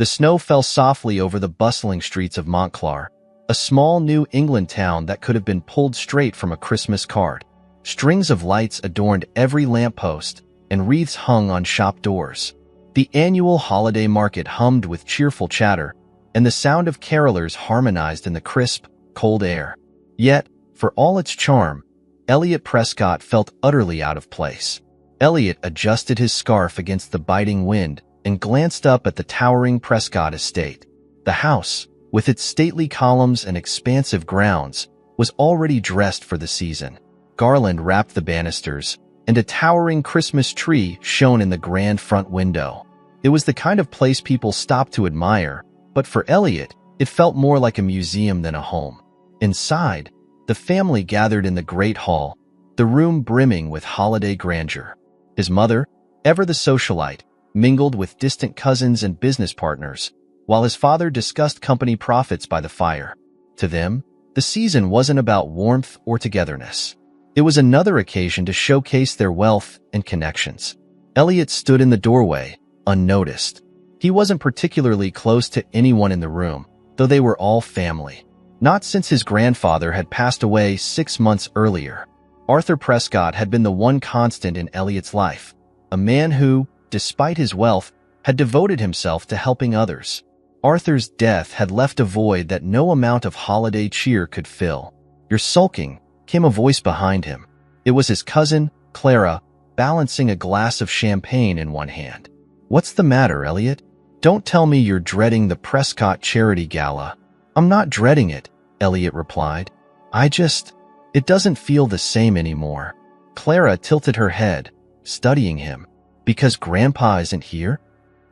The snow fell softly over the bustling streets of Montclair, a small New England town that could have been pulled straight from a Christmas card. Strings of lights adorned every lamppost, and wreaths hung on shop doors. The annual holiday market hummed with cheerful chatter, and the sound of carolers harmonized in the crisp, cold air. Yet, for all its charm, Elliot Prescott felt utterly out of place. Elliot adjusted his scarf against the biting wind and glanced up at the towering Prescott estate. The house, with its stately columns and expansive grounds, was already dressed for the season. Garland wrapped the banisters, and a towering Christmas tree shone in the grand front window. It was the kind of place people stopped to admire, but for Elliot, it felt more like a museum than a home. Inside, the family gathered in the great hall, the room brimming with holiday grandeur. His mother, ever the socialite, mingled with distant cousins and business partners, while his father discussed company profits by the fire. To them, the season wasn't about warmth or togetherness. It was another occasion to showcase their wealth and connections. Elliot stood in the doorway, unnoticed. He wasn't particularly close to anyone in the room, though they were all family. Not since his grandfather had passed away 6 months earlier. Arthur Prescott had been the one constant in Elliot's life, a man who, despite his wealth, had devoted himself to helping others. Arthur's death had left a void that no amount of holiday cheer could fill. "You're sulking," came a voice behind him. It was his cousin, Clara, balancing a glass of champagne in one hand. "What's the matter, Elliot? Don't tell me you're dreading the Prescott Charity Gala." "I'm not dreading it," Elliot replied. It doesn't feel the same anymore." Clara tilted her head, studying him. "Because Grandpa isn't here?"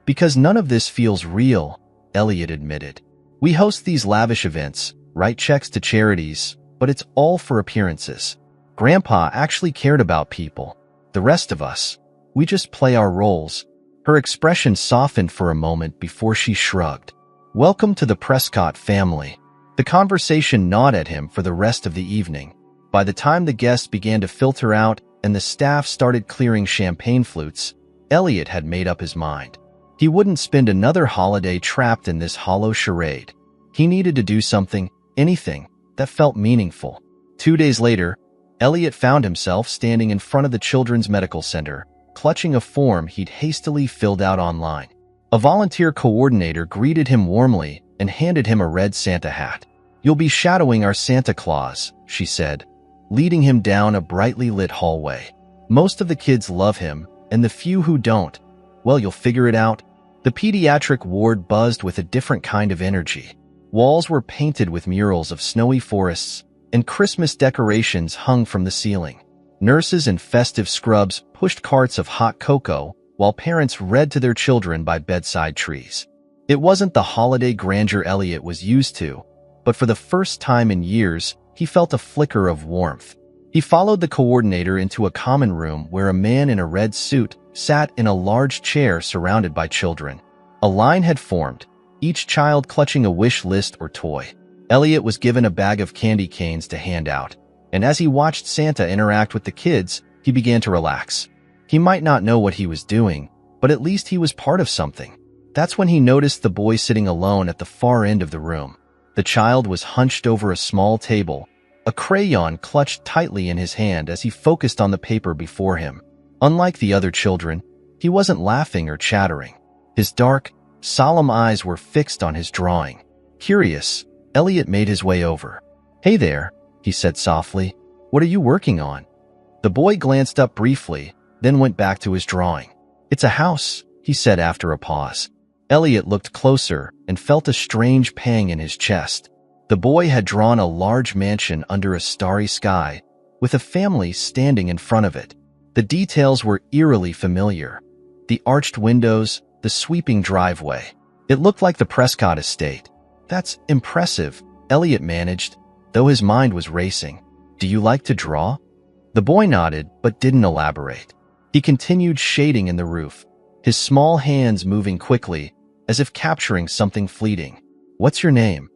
"Because none of this feels real," Elliot admitted. "We host these lavish events, write checks to charities, but it's all for appearances. Grandpa actually cared about people. The rest of us, we just play our roles." Her expression softened for a moment before she shrugged. "Welcome to the Prescott family." The conversation gnawed at him for the rest of the evening. By the time the guests began to filter out and the staff started clearing champagne flutes, Elliot had made up his mind. He wouldn't spend another holiday trapped in this hollow charade. He needed to do something, anything, that felt meaningful. 2 days later, Elliot found himself standing in front of the Children's Medical Center, clutching a form he'd hastily filled out online. A volunteer coordinator greeted him warmly and handed him a red Santa hat. "You'll be shadowing our Santa Claus," she said, leading him down a brightly lit hallway. "Most of the kids love him, and the few who don't, well, you'll figure it out." The pediatric ward buzzed with a different kind of energy. Walls were painted with murals of snowy forests, and Christmas decorations hung from the ceiling. Nurses in festive scrubs pushed carts of hot cocoa, while parents read to their children by bedside trees. It wasn't the holiday grandeur Elliot was used to, but for the first time in years, he felt a flicker of warmth. He followed the coordinator into a common room where a man in a red suit sat in a large chair surrounded by children. A line had formed, each child clutching a wish list or toy. Elliot was given a bag of candy canes to hand out, and as he watched Santa interact with the kids, he began to relax. He might not know what he was doing, but at least he was part of something. That's when he noticed the boy sitting alone at the far end of the room. The child was hunched over a small table, a crayon clutched tightly in his hand as he focused on the paper before him. Unlike the other children, he wasn't laughing or chattering. His dark, solemn eyes were fixed on his drawing. Curious, Elliot made his way over. "Hey there," he said softly. "What are you working on?" The boy glanced up briefly, then went back to his drawing. "It's a house," he said after a pause. Elliot looked closer and felt a strange pang in his chest. The boy had drawn a large mansion under a starry sky, with a family standing in front of it. The details were eerily familiar. The arched windows, the sweeping driveway. It looked like the Prescott estate. "That's impressive," Elliot managed, though his mind was racing. "Do you like to draw?" The boy nodded, but didn't elaborate. He continued shading in the roof, his small hands moving quickly, as if capturing something fleeting. "What's your name?"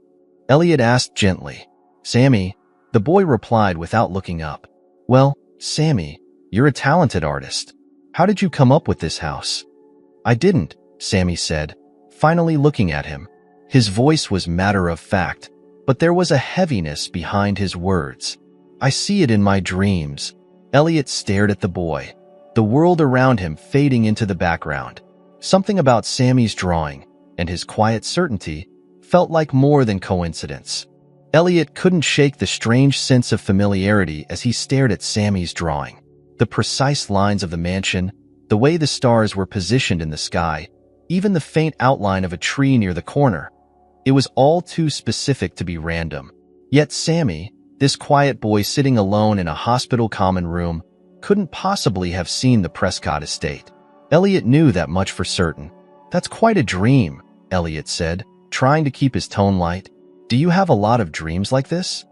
Elliot asked gently. "Sammy," the boy replied without looking up. "Well, Sammy, you're a talented artist. How did you come up with this house?" "I didn't," Sammy said, finally looking at him. His voice was matter-of-fact, but there was a heaviness behind his words. "I see it in my dreams." Elliot stared at the boy, the world around him fading into the background. Something about Sammy's drawing and his quiet certainty felt like more than coincidence. Elliot couldn't shake the strange sense of familiarity as he stared at Sammy's drawing. The precise lines of the mansion, the way the stars were positioned in the sky, even the faint outline of a tree near the corner. It was all too specific to be random. Yet Sammy, this quiet boy sitting alone in a hospital common room, couldn't possibly have seen the Prescott estate. Elliot knew that much for certain. "That's quite a dream," Elliot said, trying to keep his tone light. "Do you have a lot of dreams like this?"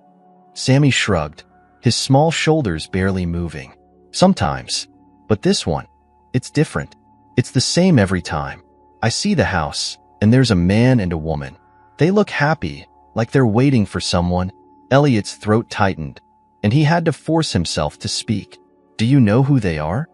Sammy shrugged, his small shoulders barely moving. "Sometimes. But this one, it's different. It's the same every time. I see the house, and there's a man and a woman. They look happy, like they're waiting for someone." Elliot's throat tightened, and he had to force himself to speak. "Do you know who they are?"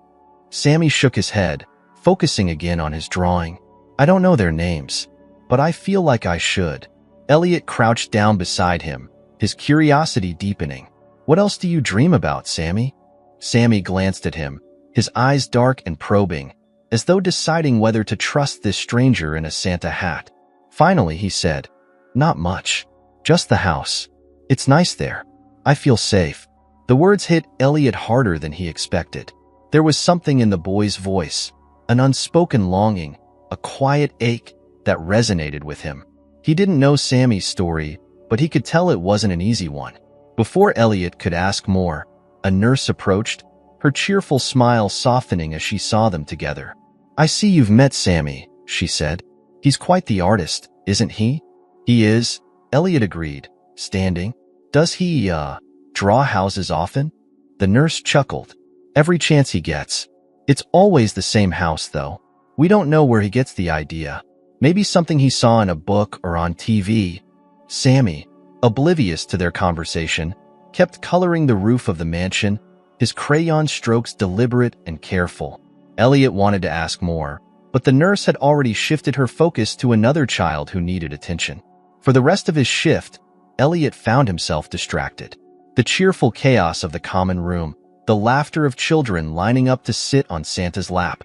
Sammy shook his head, focusing again on his drawing. "I don't know their names, but I feel like I should." Elliot crouched down beside him, his curiosity deepening. "What else do you dream about, Sammy?" Sammy glanced at him, his eyes dark and probing, as though deciding whether to trust this stranger in a Santa hat. Finally, he said, "Not much. Just the house. It's nice there. I feel safe." The words hit Elliot harder than he expected. There was something in the boy's voice, an unspoken longing, a quiet ache that resonated with him. He didn't know Sammy's story, but he could tell it wasn't an easy one. Before Elliot could ask more, a nurse approached, her cheerful smile softening as she saw them together. "I see you've met Sammy," she said. "He's quite the artist, isn't he?" "He is," Elliot agreed, standing. "Does he, draw houses often?" The nurse chuckled. "Every chance he gets. It's always the same house, though. We don't know where he gets the idea. Maybe something he saw in a book or on TV." Sammy, oblivious to their conversation, kept coloring the roof of the mansion, his crayon strokes deliberate and careful. Elliot wanted to ask more, but the nurse had already shifted her focus to another child who needed attention. For the rest of his shift, Elliot found himself distracted. The cheerful chaos of the common room, the laughter of children lining up to sit on Santa's lap,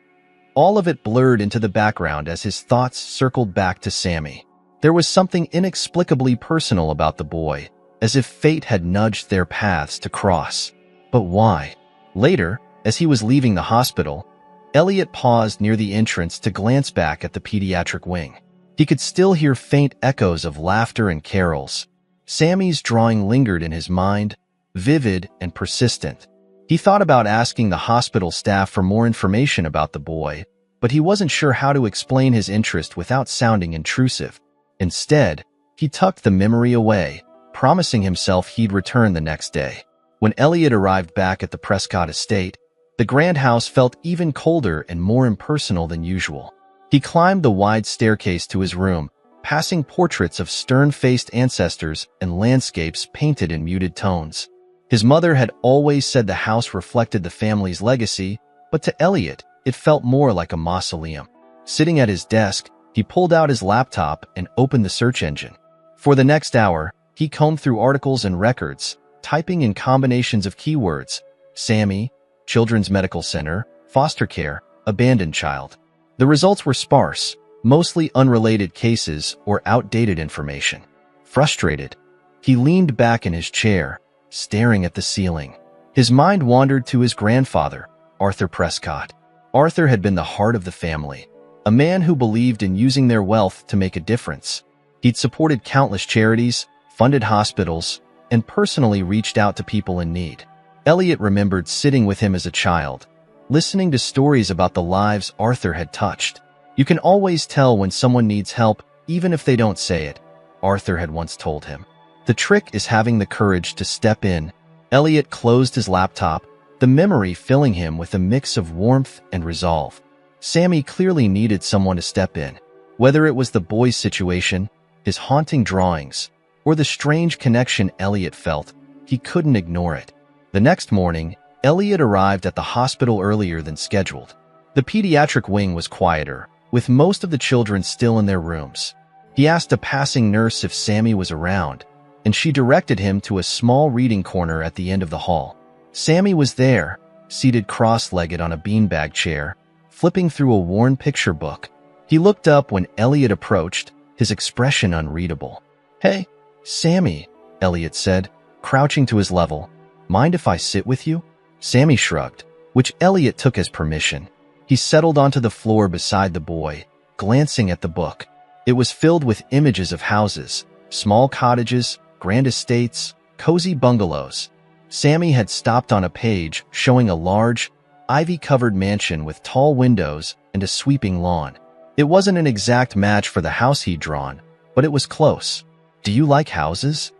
all of it blurred into the background as his thoughts circled back to Sammy. There was something inexplicably personal about the boy, as if fate had nudged their paths to cross. But why? Later, as he was leaving the hospital, Elliot paused near the entrance to glance back at the pediatric wing. He could still hear faint echoes of laughter and carols. Sammy's drawing lingered in his mind, vivid and persistent. He thought about asking the hospital staff for more information about the boy, but he wasn't sure how to explain his interest without sounding intrusive. Instead, he tucked the memory away, promising himself he'd return the next day. When Elliot arrived back at the Prescott estate, the grand house felt even colder and more impersonal than usual. He climbed the wide staircase to his room, passing portraits of stern-faced ancestors and landscapes painted in muted tones. His mother had always said the house reflected the family's legacy, but to Elliot, it felt more like a mausoleum. Sitting at his desk, he pulled out his laptop and opened the search engine. For the next hour, he combed through articles and records, typing in combinations of keywords: Sammy, Children's Medical Center, foster care, abandoned child. The results were sparse, mostly unrelated cases or outdated information. Frustrated, he leaned back in his chair, staring at the ceiling. His mind wandered to his grandfather, Arthur Prescott. Arthur had been the heart of the family, a man who believed in using their wealth to make a difference. He'd supported countless charities, funded hospitals, and personally reached out to people in need. Elliot remembered sitting with him as a child, listening to stories about the lives Arthur had touched. "You can always tell when someone needs help, even if they don't say it," Arthur had once told him. "The trick is having the courage to step in." Elliot closed his laptop, the memory filling him with a mix of warmth and resolve. Sammy clearly needed someone to step in. Whether it was the boy's situation, his haunting drawings, or the strange connection Elliot felt, he couldn't ignore it. The next morning, Elliot arrived at the hospital earlier than scheduled. The pediatric wing was quieter, with most of the children still in their rooms. He asked a passing nurse if Sammy was around, and she directed him to a small reading corner at the end of the hall. Sammy was there, seated cross-legged on a beanbag chair, flipping through a worn picture book. He looked up when Elliot approached, his expression unreadable. "Hey, Sammy," Elliot said, crouching to his level. "Mind if I sit with you?" Sammy shrugged, which Elliot took as permission. He settled onto the floor beside the boy, glancing at the book. It was filled with images of houses, small cottages, grand estates, cozy bungalows. Sammy had stopped on a page showing a large, ivy-covered mansion with tall windows and a sweeping lawn. It wasn't an exact match for the house he'd drawn, but it was close. "Do you like houses?"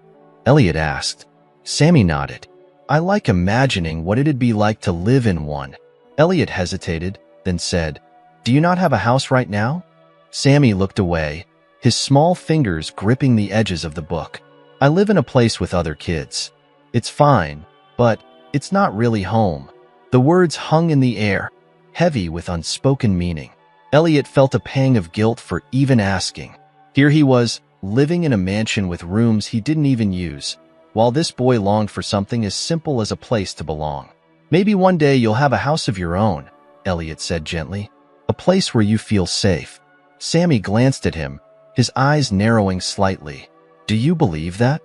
Elliot asked. Sammy nodded. "I like imagining what it'd be like to live in one." Elliot hesitated, then said, "Do you not have a house right now?" Sammy looked away, his small fingers gripping the edges of the book. "I live in a place with other kids. It's fine, but it's not really home." The words hung in the air, heavy with unspoken meaning. Elliot felt a pang of guilt for even asking. Here he was, living in a mansion with rooms he didn't even use, while this boy longed for something as simple as a place to belong. "Maybe one day you'll have a house of your own," Elliot said gently. "A place where you feel safe." Sammy glanced at him, his eyes narrowing slightly. "Do you believe that?"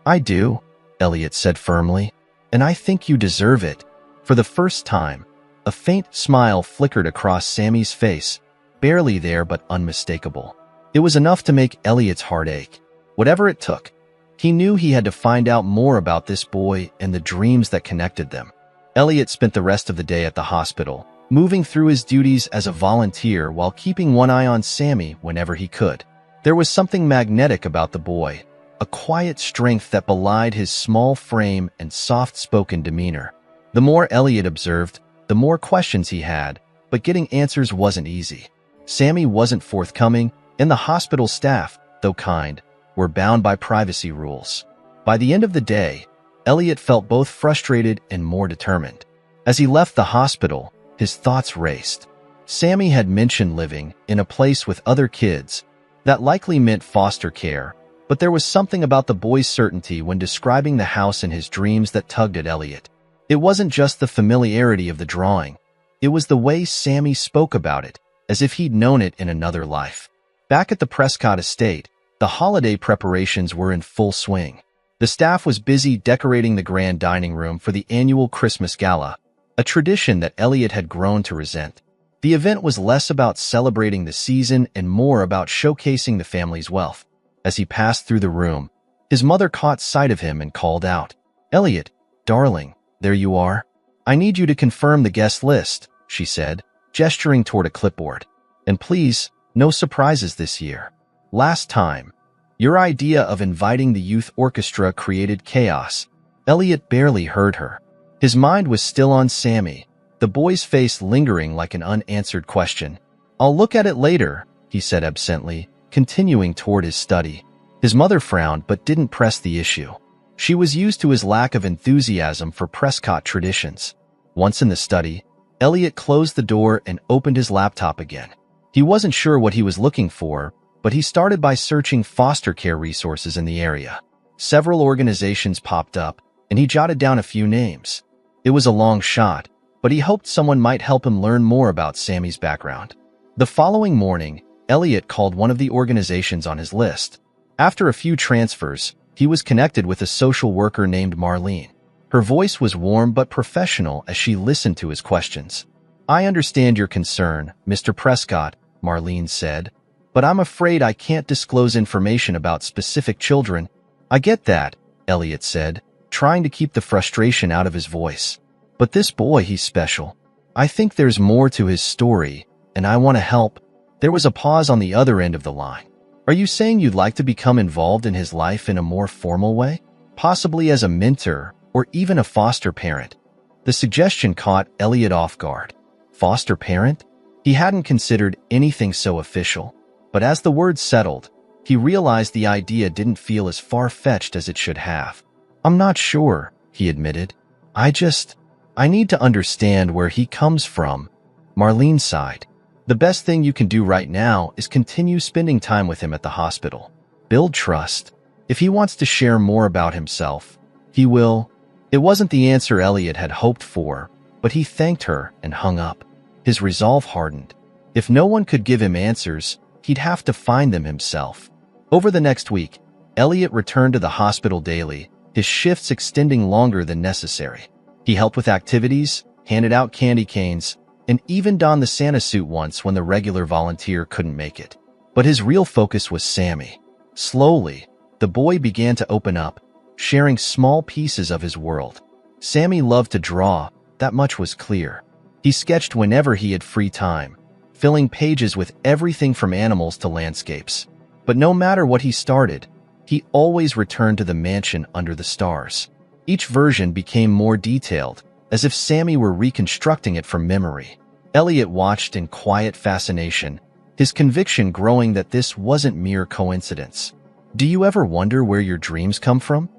"I do," Elliot said firmly. "And I think you deserve it." For the first time, a faint smile flickered across Sammy's face, barely there but unmistakable. It was enough to make Elliot's heart ache. Whatever it took, he knew he had to find out more about this boy and the dreams that connected them. Elliot spent the rest of the day at the hospital, moving through his duties as a volunteer while keeping one eye on Sammy whenever he could. There was something magnetic about the boy, a quiet strength that belied his small frame and soft-spoken demeanor. The more Elliot observed, the more questions he had, but getting answers wasn't easy. Sammy wasn't forthcoming, and the hospital staff, though kind, were bound by privacy rules. By the end of the day, Elliot felt both frustrated and more determined. As he left the hospital, his thoughts raced. Sammy had mentioned living in a place with other kids. That likely meant foster care, but there was something about the boy's certainty when describing the house in his dreams that tugged at Elliot. It wasn't just the familiarity of the drawing. It was the way Sammy spoke about it, as if he'd known it in another life. Back at the Prescott estate, the holiday preparations were in full swing. The staff was busy decorating the grand dining room for the annual Christmas gala, a tradition that Elliot had grown to resent. The event was less about celebrating the season and more about showcasing the family's wealth. As he passed through the room, his mother caught sight of him and called out, "Elliot, darling, there you are. I need you to confirm the guest list," she said, gesturing toward a clipboard. "And please, no surprises this year. Last time, your idea of inviting the youth orchestra created chaos." Elliot barely heard her. His mind was still on Sammy, the boy's face lingering like an unanswered question. "I'll look at it later," he said absently, continuing toward his study. His mother frowned but didn't press the issue. She was used to his lack of enthusiasm for Prescott traditions. Once in the study, Elliot closed the door and opened his laptop again. He wasn't sure what he was looking for, but he started by searching foster care resources in the area. Several organizations popped up, and he jotted down a few names. It was a long shot, but he hoped someone might help him learn more about Sammy's background. The following morning, Elliot called one of the organizations on his list. After a few transfers, he was connected with a social worker named Marlene. Her voice was warm but professional as she listened to his questions. "I understand your concern, Mr. Prescott," Marlene said, "but I'm afraid I can't disclose information about specific children." "I get that," Elliot said, trying to keep the frustration out of his voice. "But this boy, he's special. I think there's more to his story, and I want to help." There was a pause on the other end of the line. "Are you saying you'd like to become involved in his life in a more formal way? Possibly as a mentor or even a foster parent?" The suggestion caught Elliot off guard. Foster parent? He hadn't considered anything so official, but as the words settled, he realized the idea didn't feel as far-fetched as it should have. "I'm not sure," he admitted. I need to understand where he comes from." Marlene sighed. The best thing you can do right now is continue spending time with him at the hospital. Build trust. If he wants to share more about himself, he will. It wasn't the answer Elliot had hoped for, but he thanked her and hung up. His resolve hardened. If no one could give him answers, he'd have to find them himself. Over the next week, Elliot returned to the hospital daily, his shifts extending longer than necessary. He helped with activities, handed out candy canes, and even donned the Santa suit once when the regular volunteer couldn't make it. But his real focus was Sammy. Slowly, the boy began to open up, sharing small pieces of his world. Sammy loved to draw, that much was clear. He sketched whenever he had free time, filling pages with everything from animals to landscapes. But no matter what he started, he always returned to the mansion under the stars. Each version became more detailed, as if Sammy were reconstructing it from memory. Elliot watched in quiet fascination, his conviction growing that this wasn't mere coincidence. "Do you ever wonder where your dreams come from?"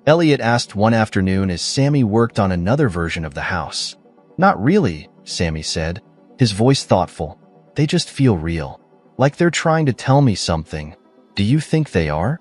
Elliot asked one afternoon as Sammy worked on another version of the house. "Not really," Sammy said, his voice thoughtful. "They just feel real. Like they're trying to tell me something. Do you think they are?"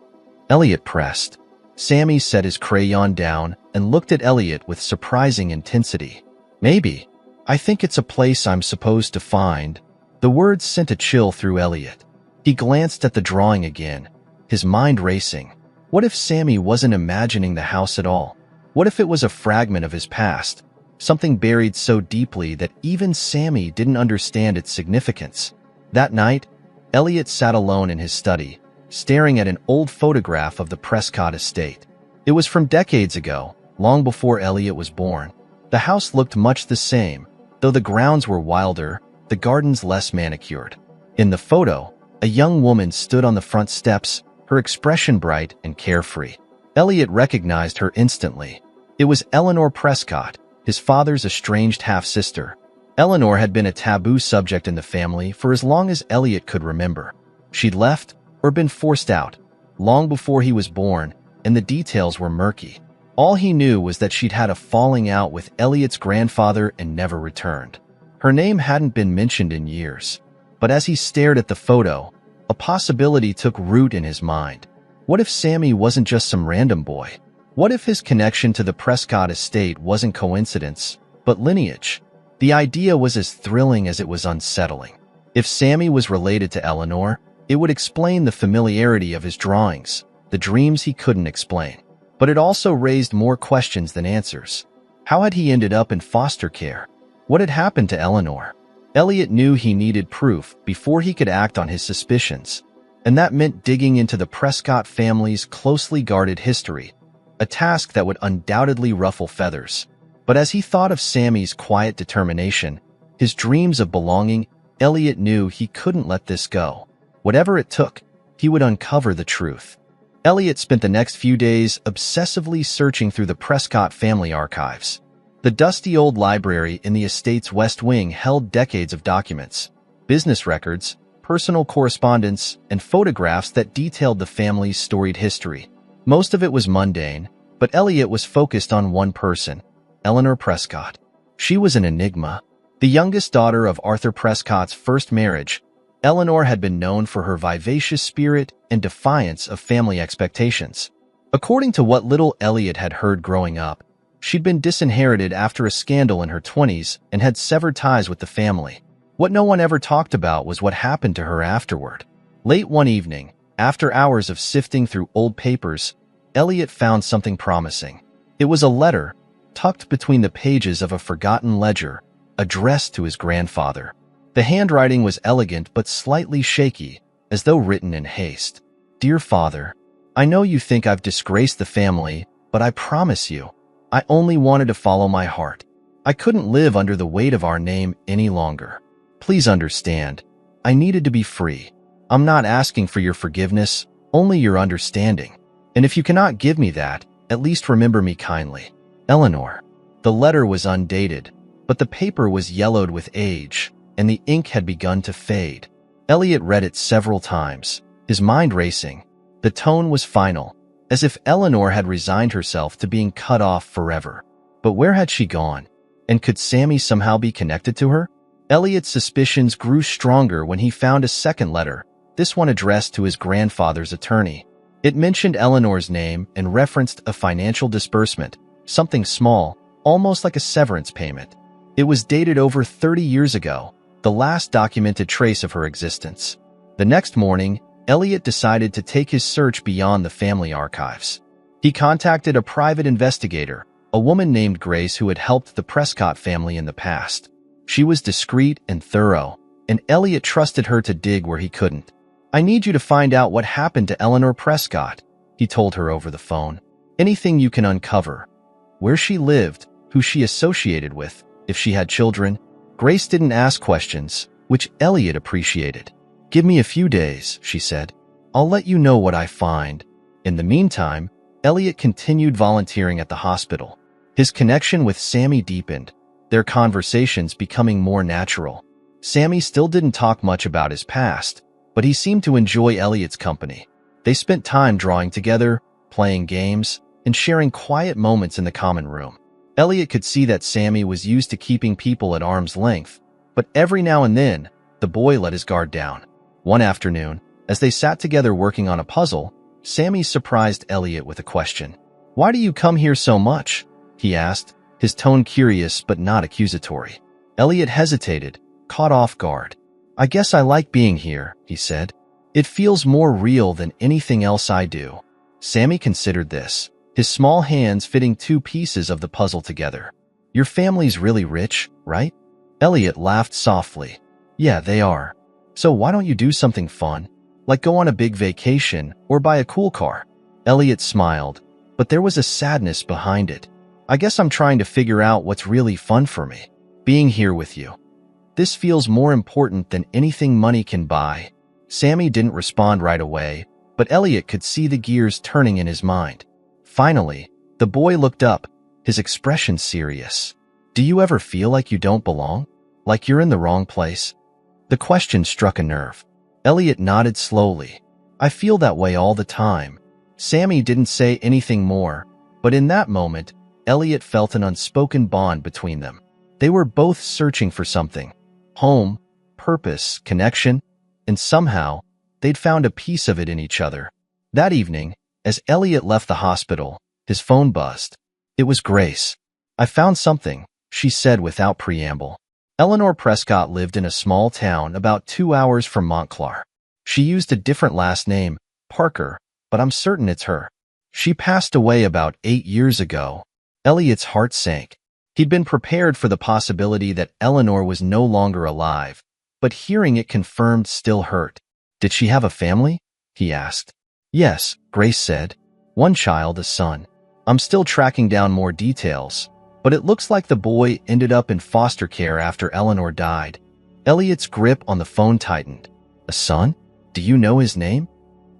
Elliot pressed. Sammy set his crayon down and looked at Elliot with surprising intensity. "Maybe. I think it's a place I'm supposed to find." The words sent a chill through Elliot. He glanced at the drawing again, his mind racing. What if Sammy wasn't imagining the house at all? What if it was a fragment of his past, something buried so deeply that even Sammy didn't understand its significance? That night, Elliot sat alone in his study, staring at an old photograph of the Prescott estate. It was from decades ago, long before Elliot was born. The house looked much the same, though the grounds were wilder, the gardens less manicured. In the photo, a young woman stood on the front steps, her expression bright and carefree. Elliot recognized her instantly. It was Eleanor Prescott, his father's estranged half-sister. Eleanor had been a taboo subject in the family for as long as Elliot could remember. She'd left, or been forced out, long before he was born, and the details were murky. All he knew was that she'd had a falling out with Elliot's grandfather and never returned. Her name hadn't been mentioned in years, but as he stared at the photo, a possibility took root in his mind. What if Sammy wasn't just some random boy? What if his connection to the Prescott estate wasn't coincidence, but lineage? The idea was as thrilling as it was unsettling. If Sammy was related to Eleanor, it would explain the familiarity of his drawings, the dreams he couldn't explain. But it also raised more questions than answers. How had he ended up in foster care? What had happened to Eleanor? Elliot knew he needed proof before he could act on his suspicions, and that meant digging into the Prescott family's closely guarded history, a task that would undoubtedly ruffle feathers. But as he thought of Sammy's quiet determination, his dreams of belonging, Elliot knew he couldn't let this go. Whatever it took, he would uncover the truth. Elliot spent the next few days obsessively searching through the Prescott family archives. The dusty old library in the estate's West Wing held decades of documents, business records, personal correspondence, and photographs that detailed the family's storied history. Most of it was mundane, but Elliot was focused on one person, Eleanor Prescott. She was an enigma. The youngest daughter of Arthur Prescott's first marriage, Eleanor had been known for her vivacious spirit and defiance of family expectations. According to what little Elliot had heard growing up, she'd been disinherited after a scandal in her 20s and had severed ties with the family. What no one ever talked about was what happened to her afterward. Late one evening, after hours of sifting through old papers, Elliot found something promising. It was a letter, tucked between the pages of a forgotten ledger, addressed to his grandfather. The handwriting was elegant but slightly shaky, as though written in haste. "Dear Father, I know you think I've disgraced the family, but I promise you, I only wanted to follow my heart. I couldn't live under the weight of our name any longer. Please understand, I needed to be free. I'm not asking for your forgiveness, only your understanding. And if you cannot give me that, at least remember me kindly. Eleanor." The letter was undated, but the paper was yellowed with age, and the ink had begun to fade. Elliot read it several times, his mind racing. The tone was final, as if Eleanor had resigned herself to being cut off forever. But where had she gone? And could Sammy somehow be connected to her? Elliot's suspicions grew stronger when he found a second letter, this one addressed to his grandfather's attorney. It mentioned Eleanor's name and referenced a financial disbursement, something small, almost like a severance payment. It was dated over 30 years ago, the last documented trace of her existence. The next morning, Elliot decided to take his search beyond the family archives. He contacted a private investigator, a woman named Grace who had helped the Prescott family in the past. She was discreet and thorough, and Elliot trusted her to dig where he couldn't. "I need you to find out what happened to Eleanor Prescott," he told her over the phone. "Anything you can uncover. Where she lived, who she associated with, if she had children." Grace didn't ask questions, which Elliot appreciated. "Give me a few days," she said. "I'll let you know what I find." In the meantime, Elliot continued volunteering at the hospital. His connection with Sammy deepened, their conversations becoming more natural. Sammy still didn't talk much about his past, but he seemed to enjoy Elliot's company. They spent time drawing together, playing games, and sharing quiet moments in the common room. Elliot could see that Sammy was used to keeping people at arm's length, but every now and then, the boy let his guard down. One afternoon, as they sat together working on a puzzle, Sammy surprised Elliot with a question. "Why do you come here so much?" he asked, his tone curious but not accusatory. Elliot hesitated, caught off guard. "I guess I like being here," he said. "It feels more real than anything else I do." Sammy considered this, his small hands fitting two pieces of the puzzle together. "Your family's really rich, right?" Elliot laughed softly. "Yeah, they are. So why don't you do something fun? Like go on a big vacation or buy a cool car?" Elliot smiled, but there was a sadness behind it. "I guess I'm trying to figure out what's really fun for me. Being here with you. This feels more important than anything money can buy." Sammy didn't respond right away, but Elliot could see the gears turning in his mind. Finally, the boy looked up, his expression serious. "Do you ever feel like you don't belong? Like you're in the wrong place?" The question struck a nerve. Elliot nodded slowly. "I feel that way all the time." Sammy didn't say anything more, but in that moment, Elliot felt an unspoken bond between them. They were both searching for something. Home, purpose, connection, and somehow, they'd found a piece of it in each other. That evening, as Elliot left the hospital, his phone buzzed. It was Grace. "I found something," she said without preamble. Eleanor Prescott lived in a small town about 2 hours from Montclair. She used a different last name, Parker, but I'm certain it's her. She passed away about 8 years ago. Elliot's heart sank. He'd been prepared for the possibility that Eleanor was no longer alive, but hearing it confirmed still hurt. "Did she have a family?" he asked. "Yes," Grace said. "One child, a son. I'm still tracking down more details, but it looks like the boy ended up in foster care after Eleanor died." Elliot's grip on the phone tightened. "A son? Do you know his name?"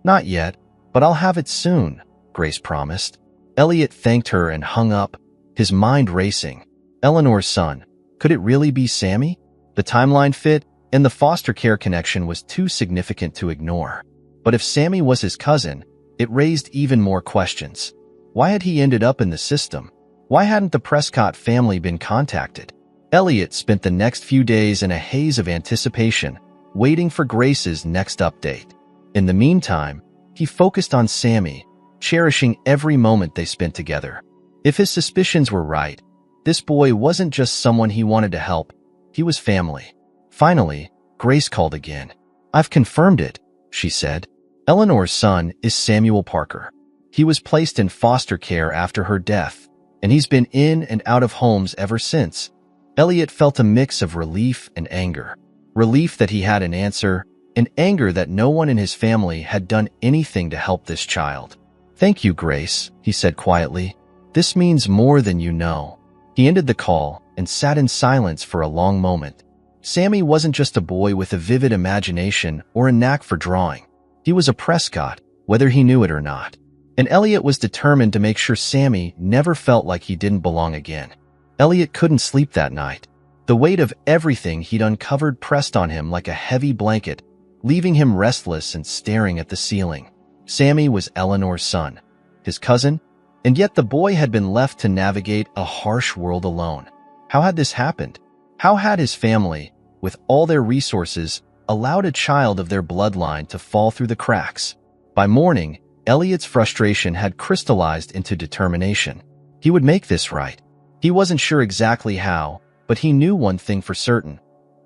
"Not yet, but I'll have it soon," Grace promised. Elliot thanked her and hung up, his mind racing. Eleanor's son. Could it really be Sammy? The timeline fit, and the foster care connection was too significant to ignore. But if Sammy was his cousin, it raised even more questions. Why had he ended up in the system? Why hadn't the Prescott family been contacted? Elliot spent the next few days in a haze of anticipation, waiting for Grace's next update. In the meantime, he focused on Sammy, cherishing every moment they spent together. If his suspicions were right, this boy wasn't just someone he wanted to help, he was family. Finally, Grace called again. "I've confirmed it," she said. "Eleanor's son is Samuel Parker. He was placed in foster care after her death, and he's been in and out of homes ever since." Elliot felt a mix of relief and anger. Relief that he had an answer, and anger that no one in his family had done anything to help this child. "Thank you, Grace," he said quietly. "This means more than you know." He ended the call and sat in silence for a long moment. Sammy wasn't just a boy with a vivid imagination or a knack for drawing. He was a Prescott, whether he knew it or not. And Elliot was determined to make sure Sammy never felt like he didn't belong again. Elliot couldn't sleep that night. The weight of everything he'd uncovered pressed on him like a heavy blanket, leaving him restless and staring at the ceiling. Sammy was Eleanor's son, his cousin, and yet the boy had been left to navigate a harsh world alone. How had this happened? How had his family, with all their resources, allowed a child of their bloodline to fall through the cracks. By morning, Elliot's frustration had crystallized into determination. He would make this right. He wasn't sure exactly how, but he knew one thing for certain.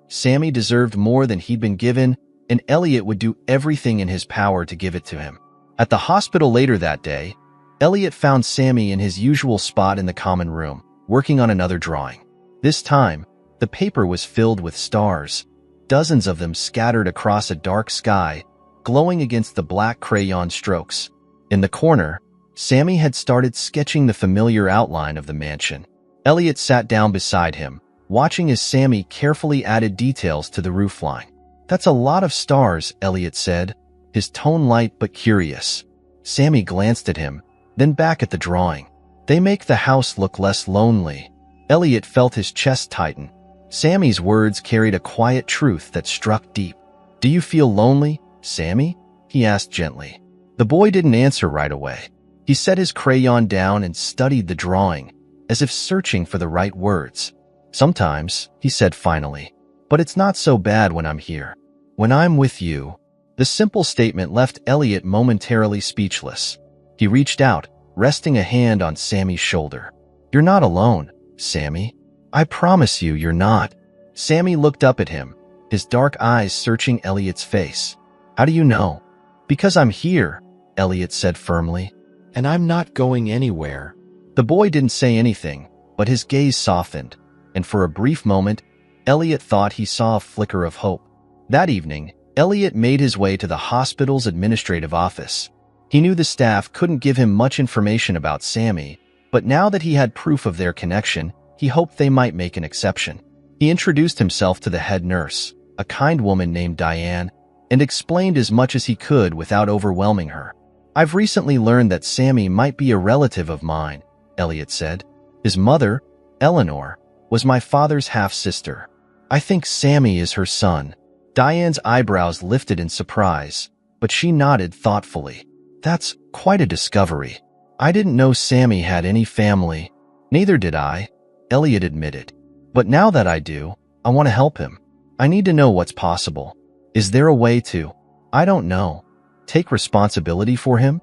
Sammy deserved more than he'd been given, and Elliot would do everything in his power to give it to him. At the hospital later that day, Elliot found Sammy in his usual spot in the common room, working on another drawing. This time, the paper was filled with stars, dozens of them scattered across a dark sky, glowing against the black crayon strokes. In the corner, Sammy had started sketching the familiar outline of the mansion. Elliot sat down beside him, watching as Sammy carefully added details to the roofline. "That's a lot of stars," Elliot said, his tone light but curious. Sammy glanced at him, then back at the drawing. "They make the house look less lonely." Elliot felt his chest tighten. Sammy's words carried a quiet truth that struck deep. "Do you feel lonely, Sammy?" he asked gently. The boy didn't answer right away. He set his crayon down and studied the drawing, as if searching for the right words. "Sometimes," he said finally, "but it's not so bad when I'm here. When I'm with you." The simple statement left Elliot momentarily speechless. He reached out, resting a hand on Sammy's shoulder. "You're not alone, Sammy. I promise you you're not." Sammy looked up at him, his dark eyes searching Elliot's face. "How do you know?" "Because I'm here," Elliot said firmly. "And I'm not going anywhere." The boy didn't say anything, but his gaze softened, and for a brief moment, Elliot thought he saw a flicker of hope. That evening, Elliot made his way to the hospital's administrative office. He knew the staff couldn't give him much information about Sammy, but now that he had proof of their connection, he hoped they might make an exception. He introduced himself to the head nurse, a kind woman named Diane, and explained as much as he could without overwhelming her. "I've recently learned that Sammy might be a relative of mine," Elliot said. "His mother, Eleanor, was my father's half-sister. I think Sammy is her son." Diane's eyebrows lifted in surprise, but she nodded thoughtfully. "That's quite a discovery. I didn't know Sammy had any family." "Neither did I," Elliot admitted. "But now that I do, I want to help him. I need to know what's possible. Is there a way to, I don't know, take responsibility for him?"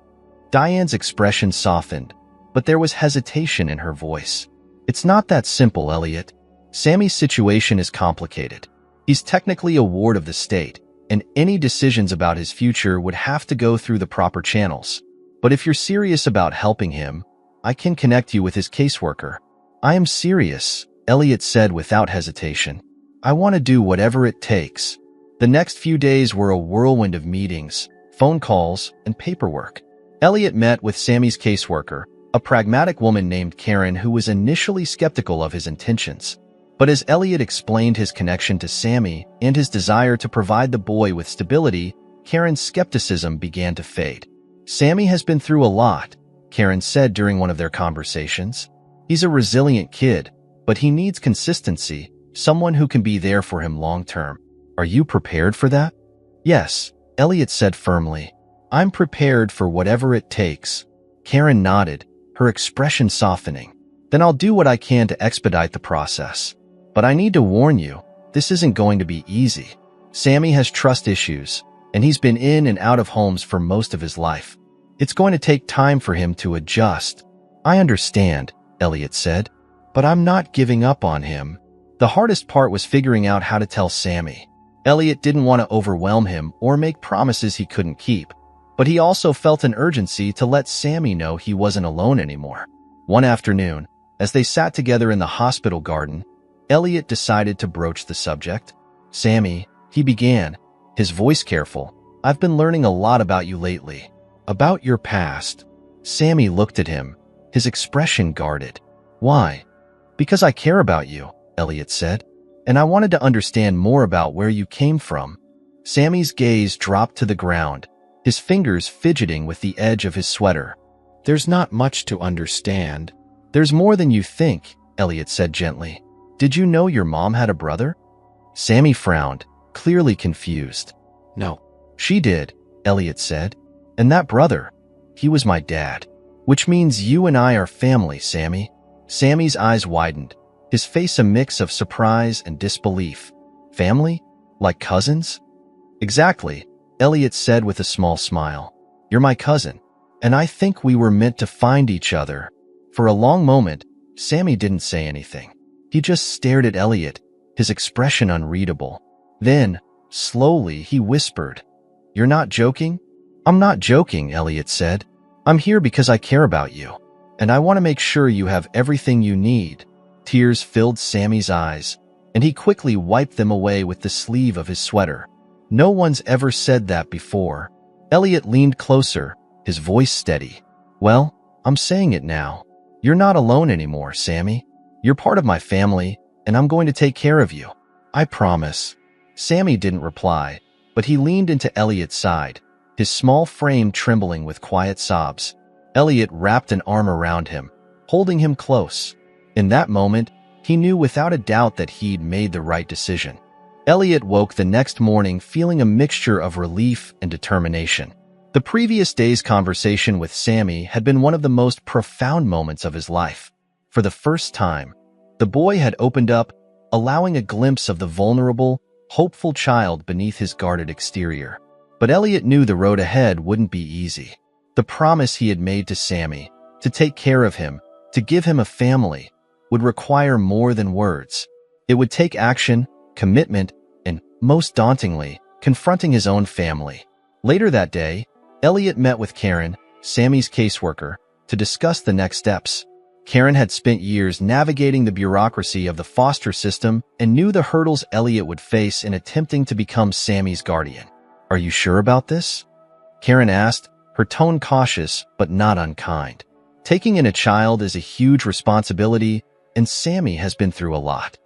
Diane's expression softened, but there was hesitation in her voice. "It's not that simple, Elliot. Sammy's situation is complicated. He's technically a ward of the state, and any decisions about his future would have to go through the proper channels. But if you're serious about helping him, I can connect you with his caseworker." "I am serious," Elliot said without hesitation. "I want to do whatever it takes." The next few days were a whirlwind of meetings, phone calls, and paperwork. Elliot met with Sammy's caseworker, a pragmatic woman named Karen who was initially skeptical of his intentions. But as Elliot explained his connection to Sammy and his desire to provide the boy with stability, Karen's skepticism began to fade. "Sammy has been through a lot," Karen said during one of their conversations. "He's a resilient kid, but he needs consistency, someone who can be there for him long-term. Are you prepared for that?" "Yes," Elliot said firmly. "I'm prepared for whatever it takes." Karen nodded, her expression softening. "Then I'll do what I can to expedite the process. But I need to warn you, this isn't going to be easy. Sammy has trust issues, and he's been in and out of homes for most of his life. It's going to take time for him to adjust." "I understand," Elliot said, "but I'm not giving up on him." The hardest part was figuring out how to tell Sammy. Elliot didn't want to overwhelm him or make promises he couldn't keep, but he also felt an urgency to let Sammy know he wasn't alone anymore. One afternoon, as they sat together in the hospital garden, Elliot decided to broach the subject. "Sammy," he began, his voice careful, "I've been learning a lot about you lately. About your past." Sammy looked at him, his expression guarded. "Why?" "Because I care about you," Elliot said, "and I wanted to understand more about where you came from." Sammy's gaze dropped to the ground, his fingers fidgeting with the edge of his sweater. "There's not much to understand." "There's more than you think," Elliot said gently. "Did you know your mom had a brother?" Sammy frowned, clearly confused. "No." "She did," Elliot said. "And that brother, he was my dad. Which means you and I are family, Sammy." Sammy's eyes widened, his face a mix of surprise and disbelief. Family? Like cousins? Exactly, Elliot said with a small smile. You're my cousin, and I think we were meant to find each other. For a long moment, Sammy didn't say anything. He just stared at Elliot, his expression unreadable. Then, slowly, he whispered, "You're not joking?" "I'm not joking," Elliot said. "I'm here because I care about you, and I want to make sure you have everything you need." Tears filled Sammy's eyes, and he quickly wiped them away with the sleeve of his sweater. "No one's ever said that before." Elliot leaned closer, his voice steady. "Well, I'm saying it now. You're not alone anymore, Sammy. You're part of my family, and I'm going to take care of you. I promise." Sammy didn't reply, but he leaned into Elliot's side, his small frame trembling with quiet sobs. Elliot wrapped an arm around him, holding him close. In that moment, he knew without a doubt that he'd made the right decision. Elliot woke the next morning feeling a mixture of relief and determination. The previous day's conversation with Sammy had been one of the most profound moments of his life. For the first time, the boy had opened up, allowing a glimpse of the vulnerable, hopeful child beneath his guarded exterior. But Elliot knew the road ahead wouldn't be easy. The promise he had made to Sammy, to take care of him, to give him a family, would require more than words. It would take action, commitment, and, most dauntingly, confronting his own family. Later that day, Elliot met with Karen, Sammy's caseworker, to discuss the next steps. Karen had spent years navigating the bureaucracy of the foster system and knew the hurdles Elliot would face in attempting to become Sammy's guardian. "Are you sure about this?" Karen asked, her tone cautious but not unkind. Taking in a child is a huge responsibility, and Sammy has been through a lot.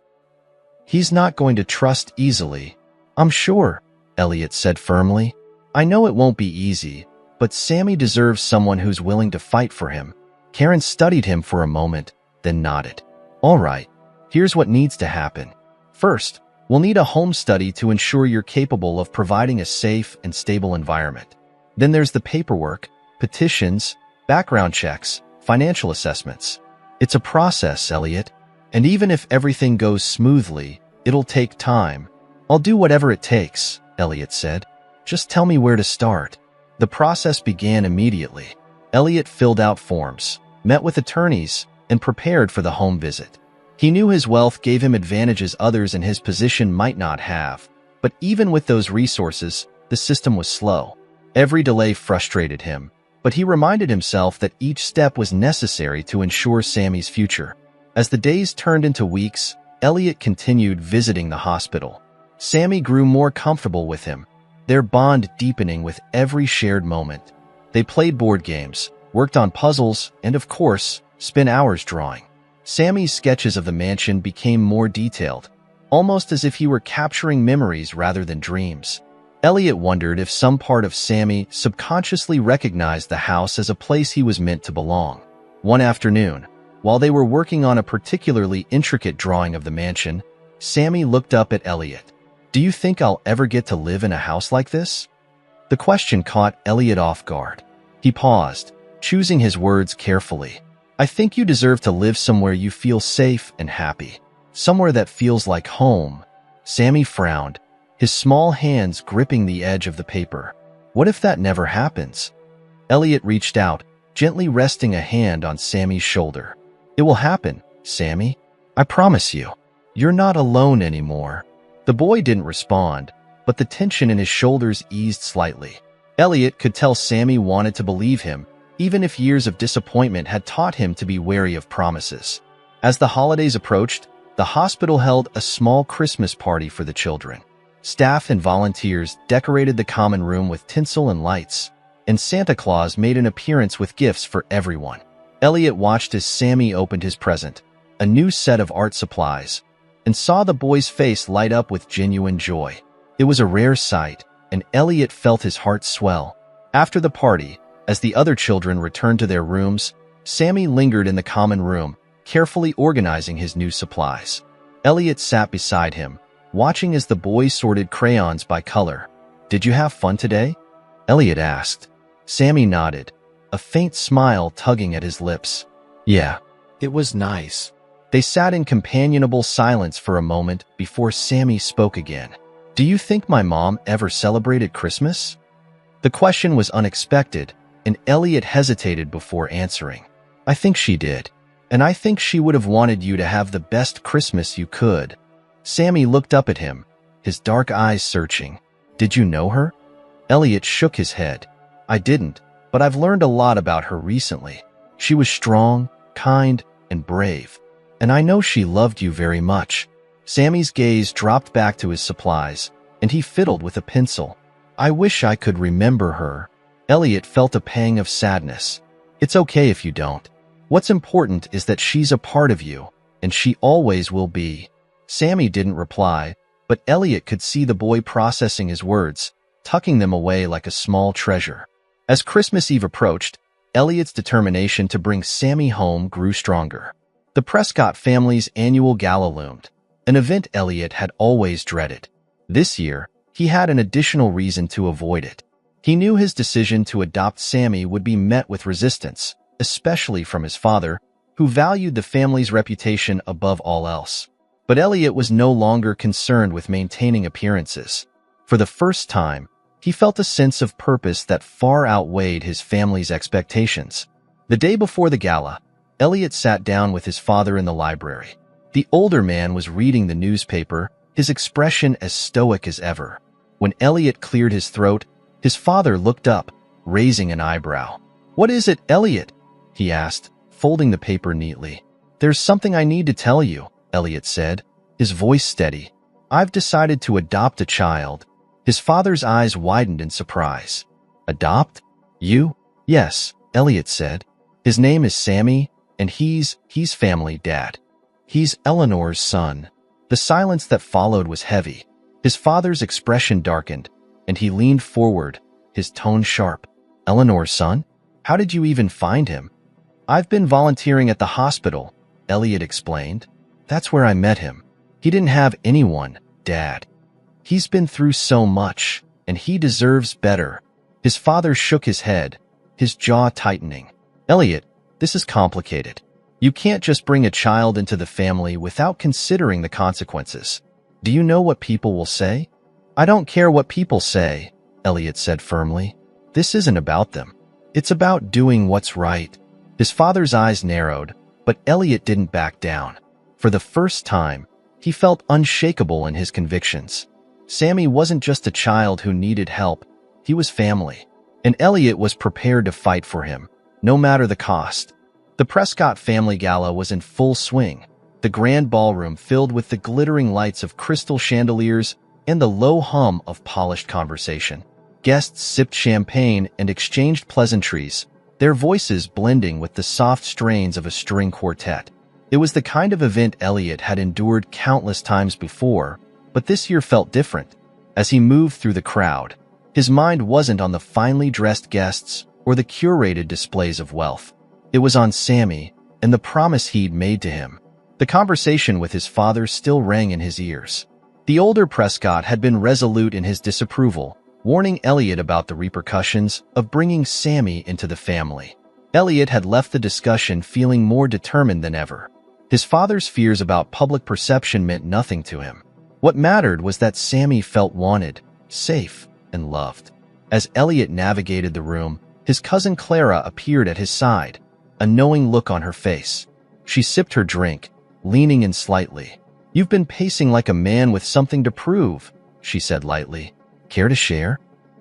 "He's not going to trust easily." "I'm sure," Elliot said firmly. "I know it won't be easy, but Sammy deserves someone who's willing to fight for him." Karen studied him for a moment, then nodded. "All right, here's what needs to happen. First, we'll need a home study to ensure you're capable of providing a safe and stable environment. Then there's the paperwork, petitions, background checks, financial assessments. It's a process, Elliot, and even if everything goes smoothly, it'll take time." "I'll do whatever it takes," Elliot said. "Just tell me where to start." The process began immediately. Elliot filled out forms, met with attorneys, and prepared for the home visit. He knew his wealth gave him advantages others in his position might not have, but even with those resources, the system was slow. Every delay frustrated him, but he reminded himself that each step was necessary to ensure Sammy's future. As the days turned into weeks, Elliot continued visiting the hospital. Sammy grew more comfortable with him, their bond deepening with every shared moment. They played board games, worked on puzzles, and of course, spent hours drawing. Sammy's sketches of the mansion became more detailed, almost as if he were capturing memories rather than dreams. Elliot wondered if some part of Sammy subconsciously recognized the house as a place he was meant to belong. One afternoon, while they were working on a particularly intricate drawing of the mansion, Sammy looked up at Elliot. "Do you think I'll ever get to live in a house like this?" The question caught Elliot off guard. He paused, choosing his words carefully. "I think you deserve to live somewhere you feel safe and happy. Somewhere that feels like home." Sammy frowned, his small hands gripping the edge of the paper. "What if that never happens?" Elliot reached out, gently resting a hand on Sammy's shoulder. "It will happen, Sammy. I promise you. You're not alone anymore." The boy didn't respond, but the tension in his shoulders eased slightly. Elliot could tell Sammy wanted to believe him, even if years of disappointment had taught him to be wary of promises. As the holidays approached, the hospital held a small Christmas party for the children. Staff and volunteers decorated the common room with tinsel and lights, and Santa Claus made an appearance with gifts for everyone. Elliot watched as Sammy opened his present, a new set of art supplies, and saw the boy's face light up with genuine joy. It was a rare sight, and Elliot felt his heart swell. After the party, as the other children returned to their rooms, Sammy lingered in the common room, carefully organizing his new supplies. Elliot sat beside him, watching as the boy sorted crayons by color. "Did you have fun today?" Elliot asked. Sammy nodded, a faint smile tugging at his lips. "Yeah, it was nice." They sat in companionable silence for a moment before Sammy spoke again. "Do you think my mom ever celebrated Christmas?" The question was unexpected, and Elliot hesitated before answering. "I think she did. And I think she would have wanted you to have the best Christmas you could." Sammy looked up at him, his dark eyes searching. "Did you know her?" Elliot shook his head. "I didn't, but I've learned a lot about her recently. She was strong, kind, and brave. And I know she loved you very much." Sammy's gaze dropped back to his supplies, and he fiddled with a pencil. "I wish I could remember her." Elliot felt a pang of sadness. "It's okay if you don't. What's important is that she's a part of you, and she always will be." Sammy didn't reply, but Elliot could see the boy processing his words, tucking them away like a small treasure. As Christmas Eve approached, Elliot's determination to bring Sammy home grew stronger. The Prescott family's annual gala loomed, an event Elliot had always dreaded. This year, he had an additional reason to avoid it. He knew his decision to adopt Sammy would be met with resistance, especially from his father, who valued the family's reputation above all else. But Elliot was no longer concerned with maintaining appearances. For the first time, he felt a sense of purpose that far outweighed his family's expectations. The day before the gala, Elliot sat down with his father in the library. The older man was reading the newspaper, his expression as stoic as ever. When Elliot cleared his throat, his father looked up, raising an eyebrow. "What is it, Elliot?" he asked, folding the paper neatly. "There's something I need to tell you," Elliot said, his voice steady. "I've decided to adopt a child." His father's eyes widened in surprise. "Adopt? You?" "Yes," Elliot said. "His name is Sammy, and he's family dad. He's Eleanor's son." The silence that followed was heavy. His father's expression darkened, and he leaned forward, his tone sharp. "Eleanor's son? How did you even find him?" "I've been volunteering at the hospital," Elliot explained. "That's where I met him. He didn't have anyone, Dad. He's been through so much, and he deserves better." His father shook his head, his jaw tightening. "Elliot, this is complicated. You can't just bring a child into the family without considering the consequences. Do you know what people will say?" "I don't care what people say," Elliot said firmly. "This isn't about them. It's about doing what's right." His father's eyes narrowed, but Elliot didn't back down. For the first time, he felt unshakable in his convictions. Sammy wasn't just a child who needed help, he was family. And Elliot was prepared to fight for him, no matter the cost. The Prescott family gala was in full swing, the grand ballroom filled with the glittering lights of crystal chandeliers and the low hum of polished conversation. Guests sipped champagne and exchanged pleasantries, their voices blending with the soft strains of a string quartet. It was the kind of event Elliot had endured countless times before, but this year felt different. As he moved through the crowd, his mind wasn't on the finely dressed guests or the curated displays of wealth. It was on Sammy and the promise he'd made to him. The conversation with his father still rang in his ears. The older Prescott had been resolute in his disapproval, warning Elliot about the repercussions of bringing Sammy into the family. Elliot had left the discussion feeling more determined than ever. His father's fears about public perception meant nothing to him. What mattered was that Sammy felt wanted, safe, and loved. As Elliot navigated the room, his cousin Clara appeared at his side, a knowing look on her face. She sipped her drink, leaning in slightly. "You've been pacing like a man with something to prove," she said lightly. "Care to share?"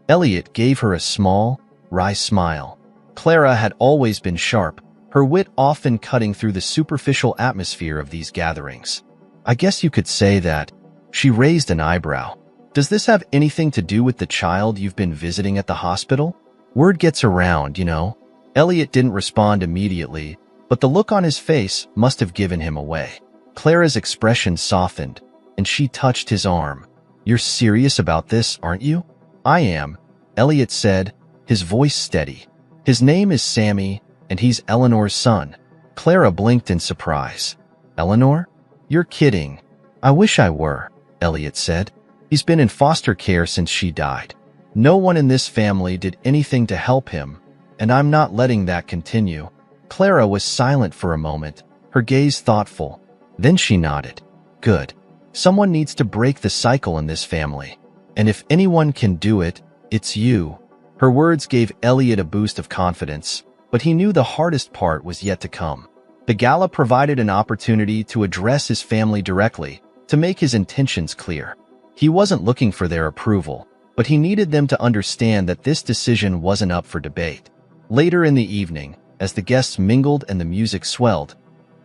Elliot gave her a small, wry smile. Clara had always been sharp, her wit often cutting through the superficial atmosphere of these gatherings. "I guess you could say that." She raised an eyebrow. "Does this have anything to do with the child you've been visiting at the hospital? Word gets around, you know." Elliot didn't respond immediately, but the look on his face must have given him away. Clara's expression softened, and she touched his arm. "You're serious about this, aren't you?" "I am," Elliot said, his voice steady. "His name is Sammy, and he's Eleanor's son." Clara blinked in surprise. "Eleanor? You're kidding." "I wish I were," Elliot said. "He's been in foster care since she died. No one in this family did anything to help him, and I'm not letting that continue." Clara was silent for a moment, her gaze thoughtful. Then she nodded. Good. Someone needs to break the cycle in this family. And if anyone can do it, it's you. Her words gave Elliot a boost of confidence, but he knew the hardest part was yet to come. The gala provided an opportunity to address his family directly, to make his intentions clear. He wasn't looking for their approval, but he needed them to understand that this decision wasn't up for debate. Later in the evening, as the guests mingled and the music swelled,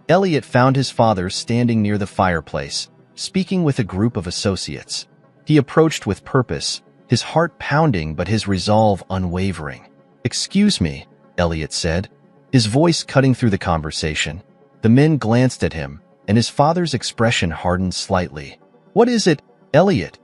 Elliot found his father standing near the fireplace, speaking with a group of associates. He approached with purpose, his heart pounding but his resolve unwavering. "Excuse me," Elliot said, his voice cutting through the conversation. The men glanced at him, and his father's expression hardened slightly. "What is it, Elliot?"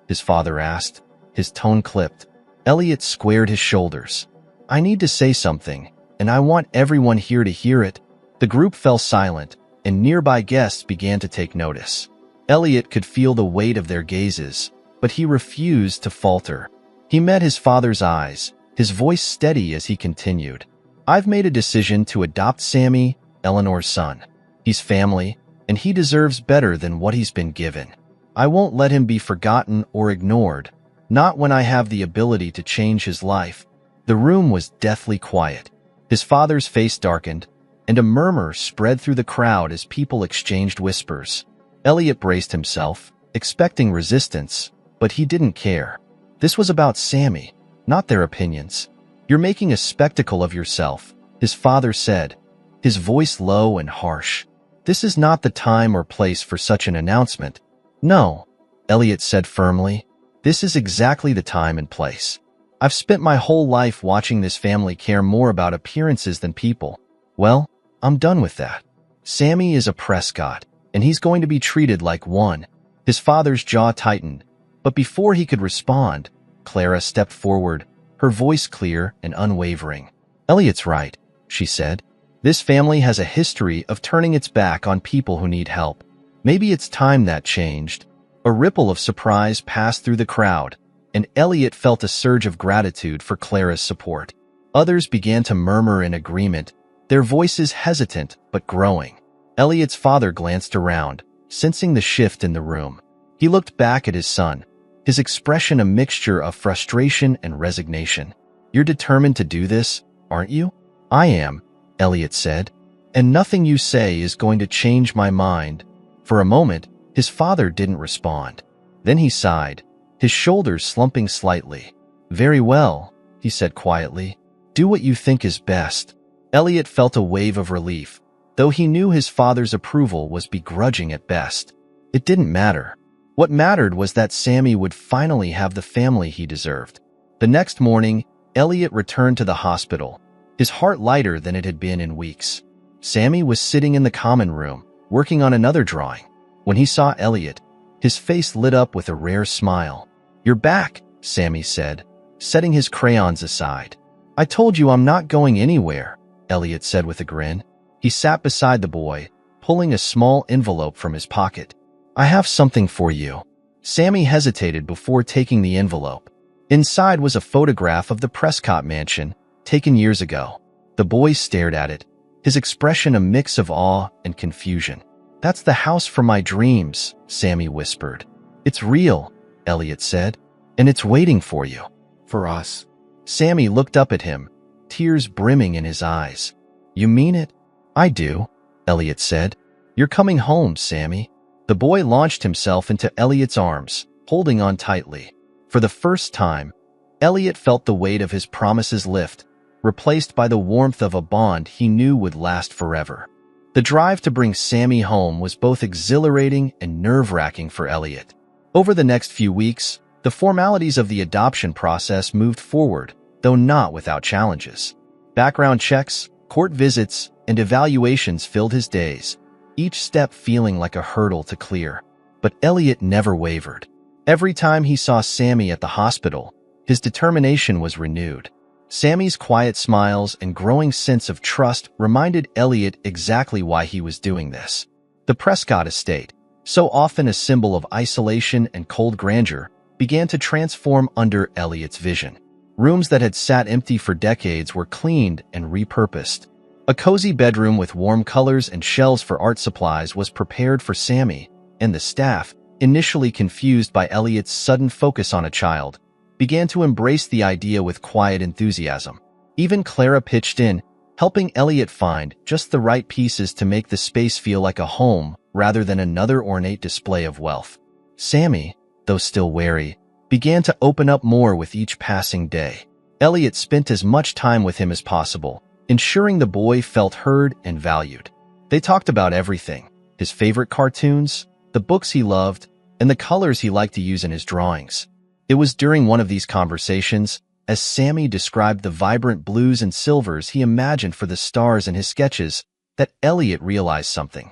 his father asked, his tone clipped. Elliot squared his shoulders. "I need to say something, and I want everyone here to hear it." The group fell silent, and nearby guests began to take notice. Elliot could feel the weight of their gazes, but he refused to falter. He met his father's eyes, his voice steady as he continued. "I've made a decision to adopt Sammy, Eleanor's son. He's family, and he deserves better than what he's been given. I won't let him be forgotten or ignored, not when I have the ability to change his life." The room was deathly quiet. His father's face darkened, and a murmur spread through the crowd as people exchanged whispers. Elliot braced himself, expecting resistance, but he didn't care. This was about Sammy, not their opinions. "You're making a spectacle of yourself," his father said, his voice low and harsh. "This is not the time or place for such an announcement." "No," Elliot said firmly. "This is exactly the time and place. I've spent my whole life watching this family care more about appearances than people. Well, I'm done with that. Sammy is a Prescott, and he's going to be treated like one." His father's jaw tightened, but before he could respond, Clara stepped forward, her voice clear and unwavering. "Elliot's right," she said. "This family has a history of turning its back on people who need help. Maybe it's time that changed." A ripple of surprise passed through the crowd, and Elliot felt a surge of gratitude for Clara's support. Others began to murmur in agreement, their voices hesitant but growing. Elliot's father glanced around, sensing the shift in the room. He looked back at his son, his expression a mixture of frustration and resignation. "You're determined to do this, aren't you?" "I am," Elliot said, "and nothing you say is going to change my mind." For a moment, his father didn't respond. Then he sighed, his shoulders slumping slightly. "Very well," he said quietly. "Do what you think is best." Elliot felt a wave of relief, though he knew his father's approval was begrudging at best. It didn't matter. What mattered was that Sammy would finally have the family he deserved. The next morning, Elliot returned to the hospital, his heart lighter than it had been in weeks. Sammy was sitting in the common room, working on another drawing. When he saw Elliot, his face lit up with a rare smile. "You're back," Sammy said, setting his crayons aside. "I told you I'm not going anywhere," Elliot said with a grin. He sat beside the boy, pulling a small envelope from his pocket. "I have something for you." Sammy hesitated before taking the envelope. Inside was a photograph of the Prescott mansion, taken years ago. The boy stared at it, his expression a mix of awe and confusion. "That's the house from my dreams," Sammy whispered. "It's real," Elliot said, "and it's waiting for you." "For us." Sammy looked up at him, tears brimming in his eyes. "You mean it?" "I do," Elliot said. "You're coming home, Sammy." The boy launched himself into Elliot's arms, holding on tightly. For the first time, Elliot felt the weight of his promises lift, replaced by the warmth of a bond he knew would last forever. The drive to bring Sammy home was both exhilarating and nerve-wracking for Elliot. Over the next few weeks, the formalities of the adoption process moved forward, though not without challenges. Background checks, court visits, and evaluations filled his days, each step feeling like a hurdle to clear. But Elliot never wavered. Every time he saw Sammy at the hospital, his determination was renewed. Sammy's quiet smiles and growing sense of trust reminded Elliot exactly why he was doing this. The Prescott estate, so often a symbol of isolation and cold grandeur, began to transform under Elliot's vision. Rooms that had sat empty for decades were cleaned and repurposed. A cozy bedroom with warm colors and shelves for art supplies was prepared for Sammy, and the staff, initially confused by Elliot's sudden focus on a child, began to embrace the idea with quiet enthusiasm. Even Clara pitched in, helping Elliot find just the right pieces to make the space feel like a home rather than another ornate display of wealth. Sammy, though still wary, began to open up more with each passing day. Elliot spent as much time with him as possible, ensuring the boy felt heard and valued. They talked about everything: his favorite cartoons, the books he loved, and the colors he liked to use in his drawings. It was during one of these conversations, as Sammy described the vibrant blues and silvers he imagined for the stars in his sketches, that Elliot realized something.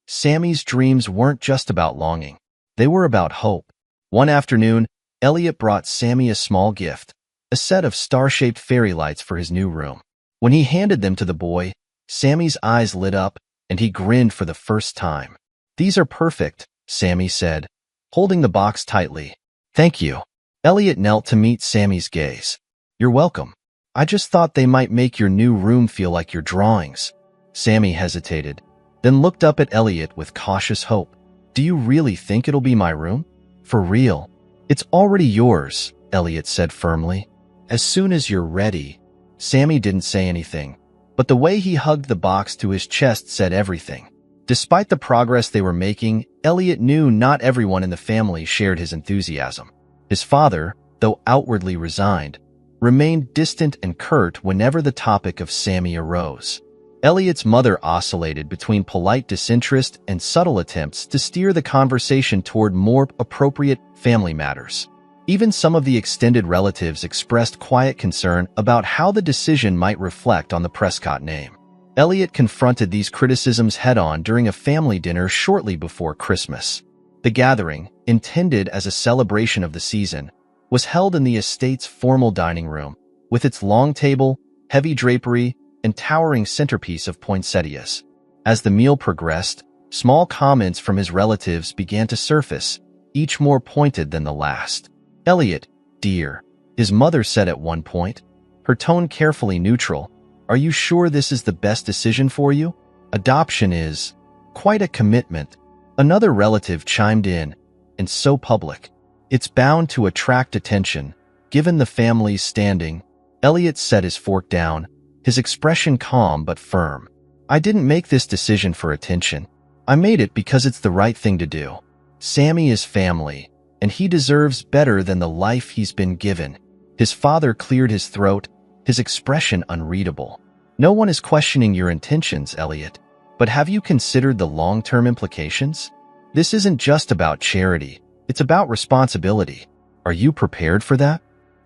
Sammy's dreams weren't just about longing. They were about hope. One afternoon, Elliot brought Sammy a small gift, a set of star-shaped fairy lights for his new room. When he handed them to the boy, Sammy's eyes lit up, and he grinned for the first time. "These are perfect," Sammy said, holding the box tightly. "Thank you." Elliot knelt to meet Sammy's gaze. "You're welcome. I just thought they might make your new room feel like your drawings." Sammy hesitated, then looked up at Elliot with cautious hope. "Do you really think it'll be my room? For real?" "It's already yours," Elliot said firmly. "As soon as you're ready." Sammy didn't say anything, but the way he hugged the box to his chest said everything. Despite the progress they were making, Elliot knew not everyone in the family shared his enthusiasm. His father, though outwardly resigned, remained distant and curt whenever the topic of Sammy arose. Elliot's mother oscillated between polite disinterest and subtle attempts to steer the conversation toward more appropriate family matters. Even some of the extended relatives expressed quiet concern about how the decision might reflect on the Prescott name. Elliot confronted these criticisms head-on during a family dinner shortly before Christmas. The gathering, intended as a celebration of the season, was held in the estate's formal dining room, with its long table, heavy drapery, and towering centerpiece of poinsettias. As the meal progressed, small comments from his relatives began to surface, each more pointed than the last. "Elliot, dear," his mother said at one point, her tone carefully neutral, "are you sure this is the best decision for you? Adoption is quite a commitment." Another relative chimed in, "And so public. It's bound to attract attention, given the family's standing." Elliot set his fork down, his expression calm but firm. "I didn't make this decision for attention. I made it because it's the right thing to do. Sammy is family, and he deserves better than the life he's been given." His father cleared his throat, his expression unreadable. "No one is questioning your intentions, Elliot. But have you considered the long-term implications? This isn't just about charity. It's about responsibility. Are you prepared for that?"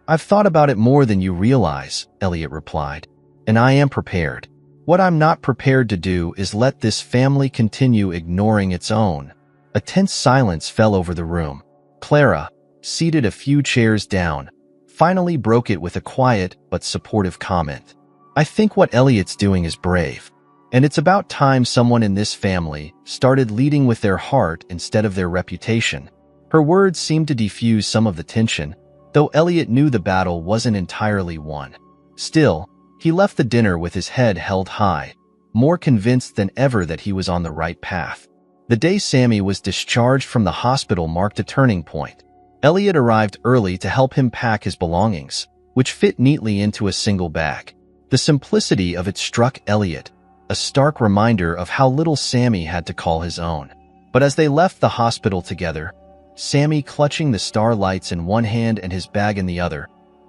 "I've thought about it more than you realize," Elliot replied. "And I am prepared. What I'm not prepared to do is let this family continue ignoring its own." A tense silence fell over the room. Clara, seated a few chairs down, finally broke it with a quiet but supportive comment. "I think what Elliot's doing is brave. And it's about time someone in this family started leading with their heart instead of their reputation." Her words seemed to defuse some of the tension, though Elliot knew the battle wasn't entirely won. Still, he left the dinner with his head held high, more convinced than ever that he was on the right path. The day Sammy was discharged from the hospital marked a turning point. Elliot arrived early to help him pack his belongings, which fit neatly into a single bag. The simplicity of it struck Elliot, a stark reminder of how little Sammy had to call his own. But as they left the hospital together, Sammy clutching the star lights in one hand and his bag in the other,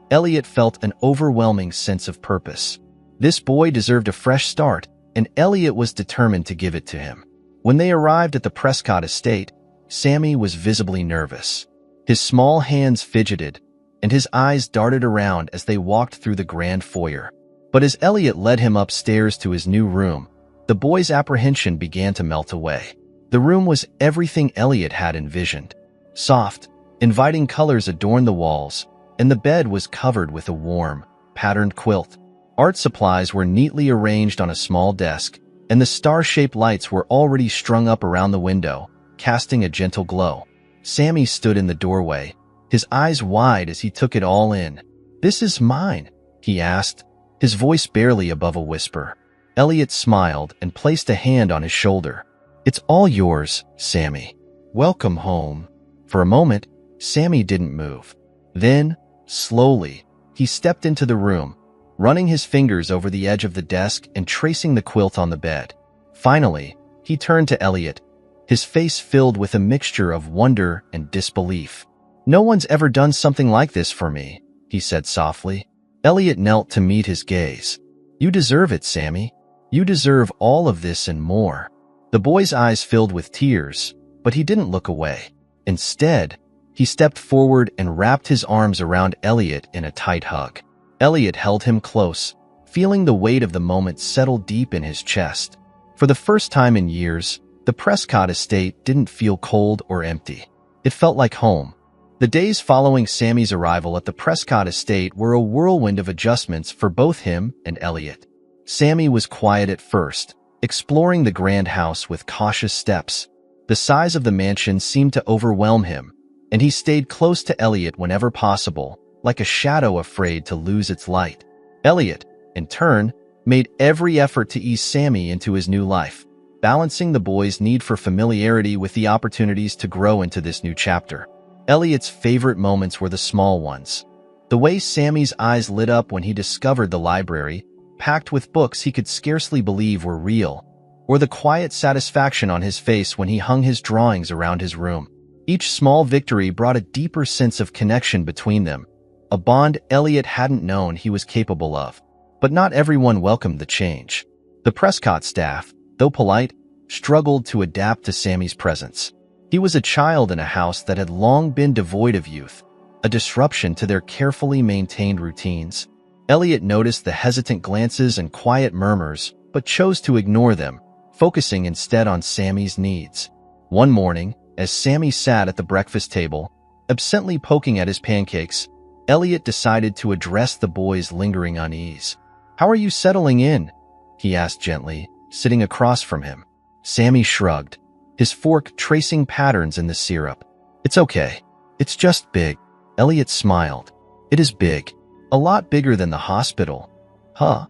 Elliot felt an overwhelming sense of purpose. This boy deserved a fresh start, and Elliot was determined to give it to him. When they arrived at the Prescott estate, Sammy was visibly nervous. His small hands fidgeted, and his eyes darted around as they walked through the grand foyer. But as Elliot led him upstairs to his new room, the boy's apprehension began to melt away. The room was everything Elliot had envisioned. Soft, inviting colors adorned the walls, and the bed was covered with a warm, patterned quilt. Art supplies were neatly arranged on a small desk, and the star-shaped lights were already strung up around the window, casting a gentle glow. Sammy stood in the doorway, his eyes wide as he took it all in. "This is mine," he asked, his voice barely above a whisper. Elliot smiled and placed a hand on his shoulder. "It's all yours, Sammy. Welcome home." For a moment, Sammy didn't move. Then, slowly, he stepped into the room, running his fingers over the edge of the desk and tracing the quilt on the bed. Finally, he turned to Elliot, his face filled with a mixture of wonder and disbelief. "No one's ever done something like this for me," he said softly. Elliot knelt to meet his gaze. "You deserve it, Sammy. You deserve all of this and more." The boy's eyes filled with tears, but he didn't look away. Instead, he stepped forward and wrapped his arms around Elliot in a tight hug. Elliot held him close, feeling the weight of the moment settle deep in his chest. For the first time in years, the Prescott estate didn't feel cold or empty. It felt like home. The days following Sammy's arrival at the Prescott estate were a whirlwind of adjustments for both him and Elliot. Sammy was quiet at first, exploring the grand house with cautious steps. The size of the mansion seemed to overwhelm him, and he stayed close to Elliot whenever possible, like a shadow afraid to lose its light. Elliot, in turn, made every effort to ease Sammy into his new life, balancing the boy's need for familiarity with the opportunities to grow into this new chapter. Elliot's favorite moments were the small ones. The way Sammy's eyes lit up when he discovered the library, packed with books he could scarcely believe were real, or the quiet satisfaction on his face when he hung his drawings around his room. Each small victory brought a deeper sense of connection between them, a bond Elliot hadn't known he was capable of. But not everyone welcomed the change. The Prescott staff, though polite, struggled to adapt to Sammy's presence. He was a child in a house that had long been devoid of youth, a disruption to their carefully maintained routines. Elliot noticed the hesitant glances and quiet murmurs, but chose to ignore them, focusing instead on Sammy's needs. One morning, as Sammy sat at the breakfast table, absently poking at his pancakes, Elliot decided to address the boy's lingering unease. "How are you settling in?" he asked gently, sitting across from him. Sammy shrugged, his fork tracing patterns in the syrup. "It's okay. It's just big." Elliot smiled. "It is big. A lot bigger than the hospital." "Huh?"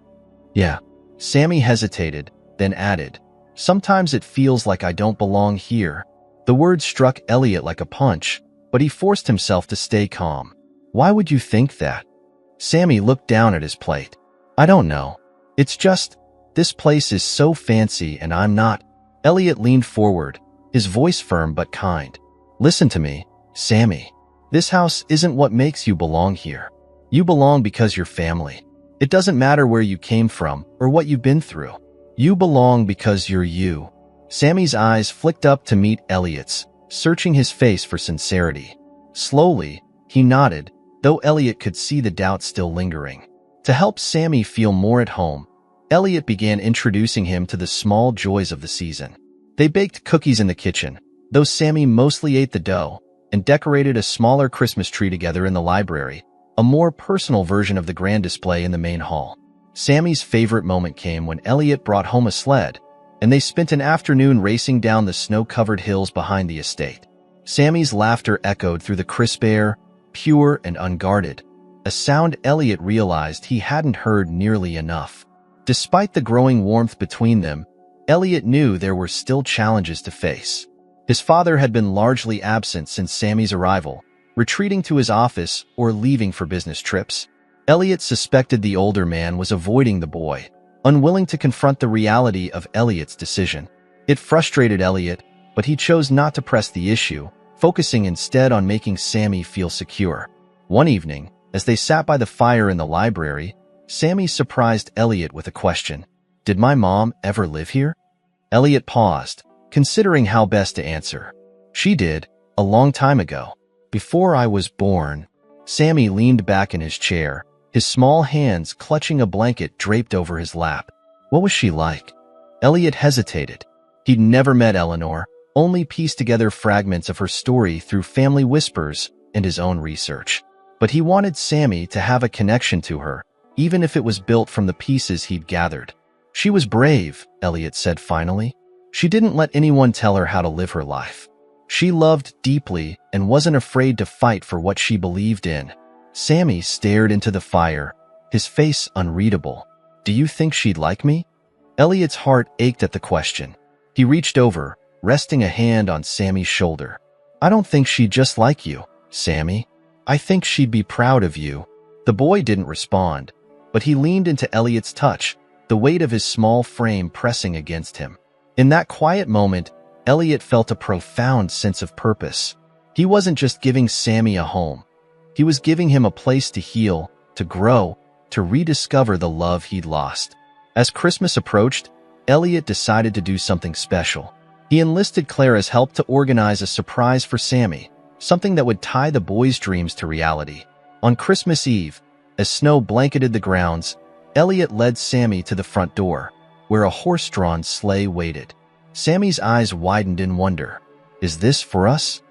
"Yeah." Sammy hesitated, then added, "Sometimes it feels like I don't belong here." The word struck Elliot like a punch, but he forced himself to stay calm. "Why would you think that?" Sammy looked down at his plate. "I don't know. It's just, this place is so fancy and I'm not." Elliot leaned forward, his voice firm but kind. "Listen to me, Sammy. This house isn't what makes you belong here. You belong because you're family. It doesn't matter where you came from or what you've been through. You belong because you're you." Sammy's eyes flicked up to meet Elliot's, searching his face for sincerity. Slowly, he nodded, though Elliot could see the doubt still lingering. To help Sammy feel more at home, Elliot began introducing him to the small joys of the season. They baked cookies in the kitchen, though Sammy mostly ate the dough, and decorated a smaller Christmas tree together in the library, a more personal version of the grand display in the main hall. Sammy's favorite moment came when Elliot brought home a sled, and they spent an afternoon racing down the snow-covered hills behind the estate. Sammy's laughter echoed through the crisp air, pure and unguarded, a sound Elliot realized he hadn't heard nearly enough. Despite the growing warmth between them, Elliot knew there were still challenges to face. His father had been largely absent since Sammy's arrival, retreating to his office or leaving for business trips. Elliot suspected the older man was avoiding the boy, unwilling to confront the reality of Elliot's decision. It frustrated Elliot, but he chose not to press the issue, focusing instead on making Sammy feel secure. One evening, as they sat by the fire in the library, Sammy surprised Elliot with a question. "Did my mom ever live here?" Elliot paused, considering how best to answer. "She did, a long time ago. Before I was born." Sammy leaned back in his chair, his small hands clutching a blanket draped over his lap. "What was she like?" Elliot hesitated. He'd never met Eleanor, only pieced together fragments of her story through family whispers and his own research. But he wanted Sammy to have a connection to her, even if it was built from the pieces he'd gathered. "She was brave," Elliot said finally. "She didn't let anyone tell her how to live her life. She loved deeply and wasn't afraid to fight for what she believed in." Sammy stared into the fire, his face unreadable. "Do you think she'd like me?" Elliot's heart ached at the question. He reached over, resting a hand on Sammy's shoulder. I don't think she'd just like you, Sammy. I think she'd be proud of you. The boy didn't respond, but he leaned into Elliot's touch, the weight of his small frame pressing against him. In that quiet moment, Elliot felt a profound sense of purpose. He wasn't just giving Sammy a home. He was giving him a place to heal, to grow, to rediscover the love he'd lost. As Christmas approached, Elliot decided to do something special. He enlisted Clara's help to organize a surprise for Sammy, something that would tie the boy's dreams to reality. On Christmas Eve, as snow blanketed the grounds, Elliot led Sammy to the front door, where a horse-drawn sleigh waited. Sammy's eyes widened in wonder. Is this for us?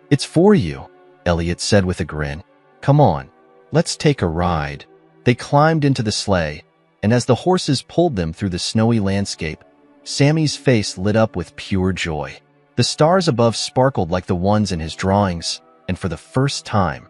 It's for you, Elliot said with a grin. Come on, let's take a ride. They climbed into the sleigh, and as the horses pulled them through the snowy landscape, Sammy's face lit up with pure joy. The stars above sparkled like the ones in his drawings, and for the first time,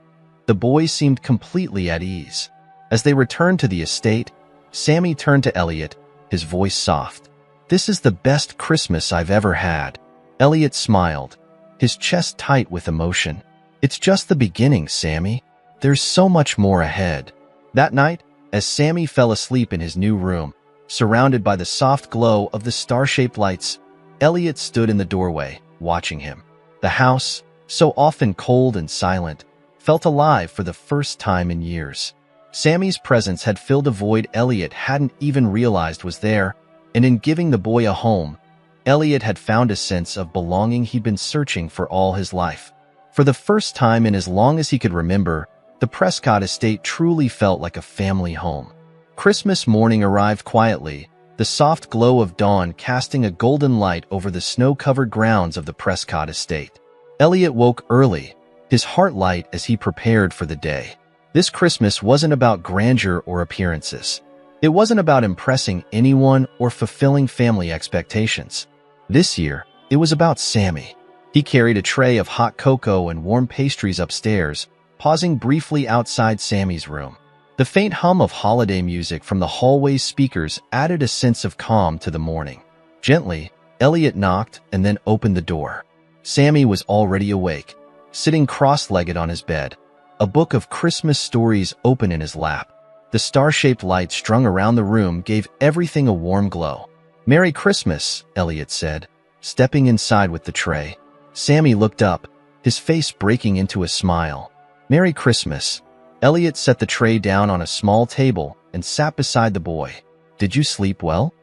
the boy seemed completely at ease. As they returned to the estate, Sammy turned to Elliot, his voice soft. This is the best Christmas I've ever had. Elliot smiled, his chest tight with emotion. It's just the beginning, Sammy. There's so much more ahead. That night, as Sammy fell asleep in his new room, surrounded by the soft glow of the star-shaped lights, Elliot stood in the doorway, watching him. The house, so often cold and silent, felt alive for the first time in years. Sammy's presence had filled a void Elliot hadn't even realized was there, and in giving the boy a home, Elliot had found a sense of belonging he'd been searching for all his life. For the first time in as long as he could remember, the Prescott estate truly felt like a family home. Christmas morning arrived quietly, the soft glow of dawn casting a golden light over the snow-covered grounds of the Prescott estate. Elliot woke early, his heart light as he prepared for the day. This Christmas wasn't about grandeur or appearances. It wasn't about impressing anyone or fulfilling family expectations. This year, it was about Sammy. He carried a tray of hot cocoa and warm pastries upstairs, pausing briefly outside Sammy's room. The faint hum of holiday music from the hallway's speakers added a sense of calm to the morning. Gently, Elliot knocked and then opened the door. Sammy was already awake, sitting cross-legged on his bed, a book of Christmas stories open in his lap. The star-shaped light strung around the room gave everything a warm glow. "Merry Christmas," Elliot said, stepping inside with the tray. Sammy looked up, his face breaking into a smile. "Merry Christmas." Elliot set the tray down on a small table and sat beside the boy. "Did you sleep well?"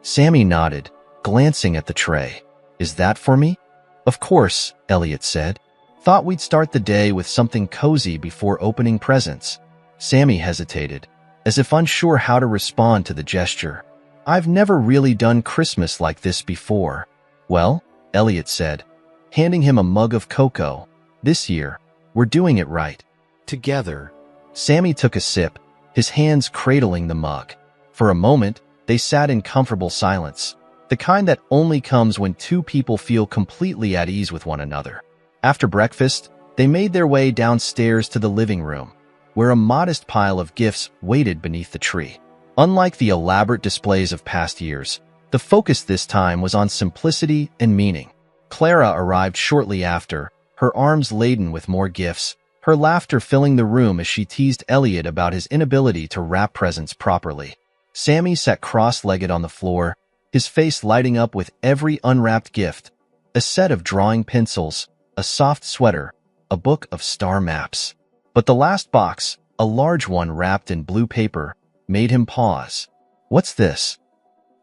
Sammy nodded, glancing at the tray. "Is that for me?" "Of course," Elliot said. "Thought we'd start the day with something cozy before opening presents." Sammy hesitated, as if unsure how to respond to the gesture. "I've never really done Christmas like this before." "Well," Elliot said, handing him a mug of cocoa, "this year, we're doing it right. Together." Sammy took a sip, his hands cradling the mug. For a moment, they sat in comfortable silence, the kind that only comes when two people feel completely at ease with one another. After breakfast, they made their way downstairs to the living room, where a modest pile of gifts waited beneath the tree. Unlike the elaborate displays of past years, the focus this time was on simplicity and meaning. Clara arrived shortly after, her arms laden with more gifts, her laughter filling the room as she teased Elliot about his inability to wrap presents properly. Sammy sat cross-legged on the floor, his face lighting up with every unwrapped gift: a set of drawing pencils, a soft sweater, a book of star maps. But the last box, a large one wrapped in blue paper, made him pause. "What's this?"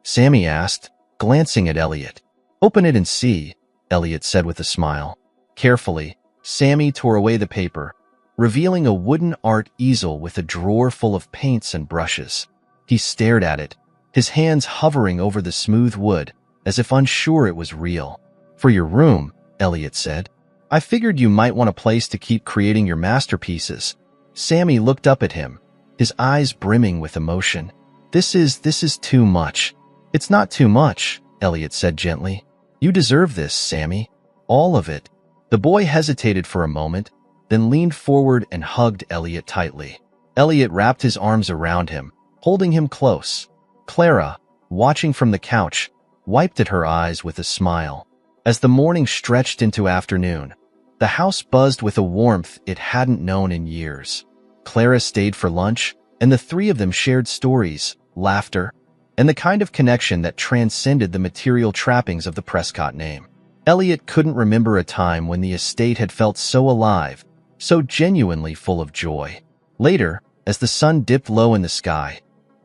Sammy asked, glancing at Elliot. "Open it and see," Elliot said with a smile. Carefully, Sammy tore away the paper, revealing a wooden art easel with a drawer full of paints and brushes. He stared at it, his hands hovering over the smooth wood, as if unsure it was real. "For your room," Elliot said. "I figured you might want a place to keep creating your masterpieces." Sammy looked up at him, his eyes brimming with emotion. This is too much." "It's not too much," Elliot said gently. "You deserve this, Sammy. All of it." The boy hesitated for a moment, then leaned forward and hugged Elliot tightly. Elliot wrapped his arms around him, holding him close. "Clara, watching from the couch, wiped at her eyes with a smile. As the morning stretched into afternoon, the house buzzed with a warmth it hadn't known in years. Clara stayed for lunch, and the three of them shared stories, laughter, and the kind of connection that transcended the material trappings of the Prescott name. Elliot couldn't remember a time when the estate had felt so alive, so genuinely full of joy. Later, as the sun dipped low in the sky,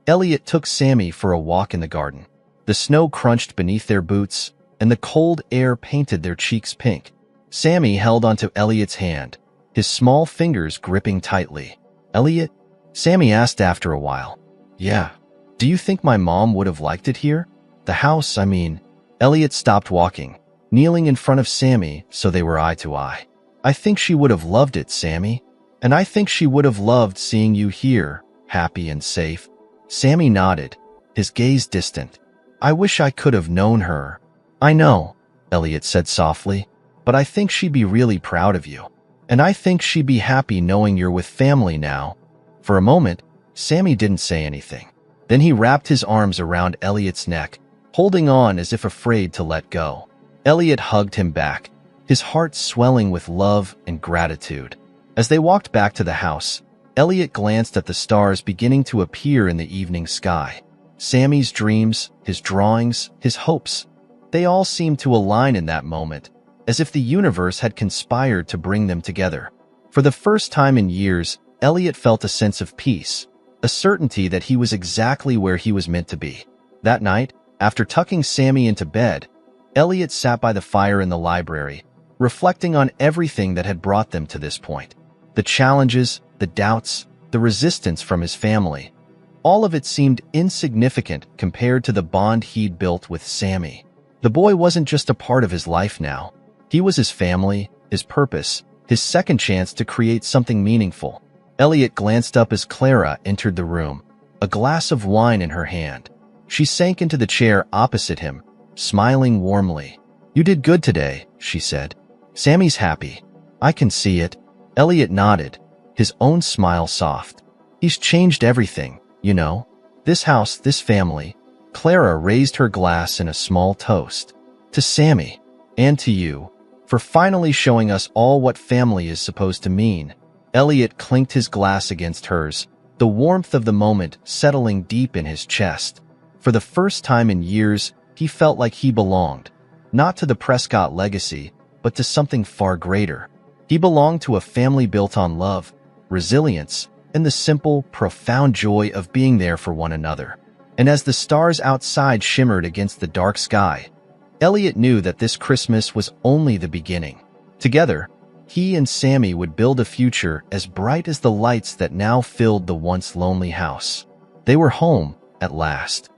Elliot took Sammy for a walk in the garden. The snow crunched beneath their boots, and the cold air painted their cheeks pink. Sammy held onto Elliot's hand, his small fingers gripping tightly. "Elliot?" Sammy asked after a while. "Yeah. Do you think my mom would have liked it here? The house, I mean." Elliot stopped walking, kneeling in front of Sammy so they were eye to eye. "I think she would have loved it, Sammy. And I think she would have loved seeing you here, happy and safe." Sammy nodded, his gaze distant. "I wish I could have known her." "I know," Elliot said softly, "but I think she'd be really proud of you. And I think she'd be happy knowing you're with family now." For a moment, Sammy didn't say anything. Then he wrapped his arms around Elliot's neck, holding on as if afraid to let go. Elliot hugged him back, his heart swelling with love and gratitude. As they walked back to the house, Elliot glanced at the stars beginning to appear in the evening sky. Sammy's dreams, his drawings, his hopes, they all seemed to align in that moment, as if the universe had conspired to bring them together. For the first time in years, Elliot felt a sense of peace, a certainty that he was exactly where he was meant to be. That night, after tucking Sammy into bed, Elliot sat by the fire in the library, reflecting on everything that had brought them to this point. The challenges, the doubts, the resistance from his family. All of it seemed insignificant compared to the bond he'd built with Sammy. The boy wasn't just a part of his life now. He was his family, his purpose, his second chance to create something meaningful. Elliot glanced up as Clara entered the room, a glass of wine in her hand. She sank into the chair opposite him, smiling warmly. "You did good today," she said. "Sammy's happy. I can see it." Elliot nodded, his own smile soft. "He's changed everything, you know. This house, this family." Clara raised her glass in a small toast. "To Sammy, and to you, for finally showing us all what family is supposed to mean." Elliot clinked his glass against hers, the warmth of the moment settling deep in his chest. For the first time in years, he felt like he belonged, not to the Prescott legacy, but to something far greater. He belonged to a family built on love, resilience, and the simple, profound joy of being there for one another. And as the stars outside shimmered against the dark sky, Elliot knew that this Christmas was only the beginning. Together, he and Sammy would build a future as bright as the lights that now filled the once lonely house. They were home, at last.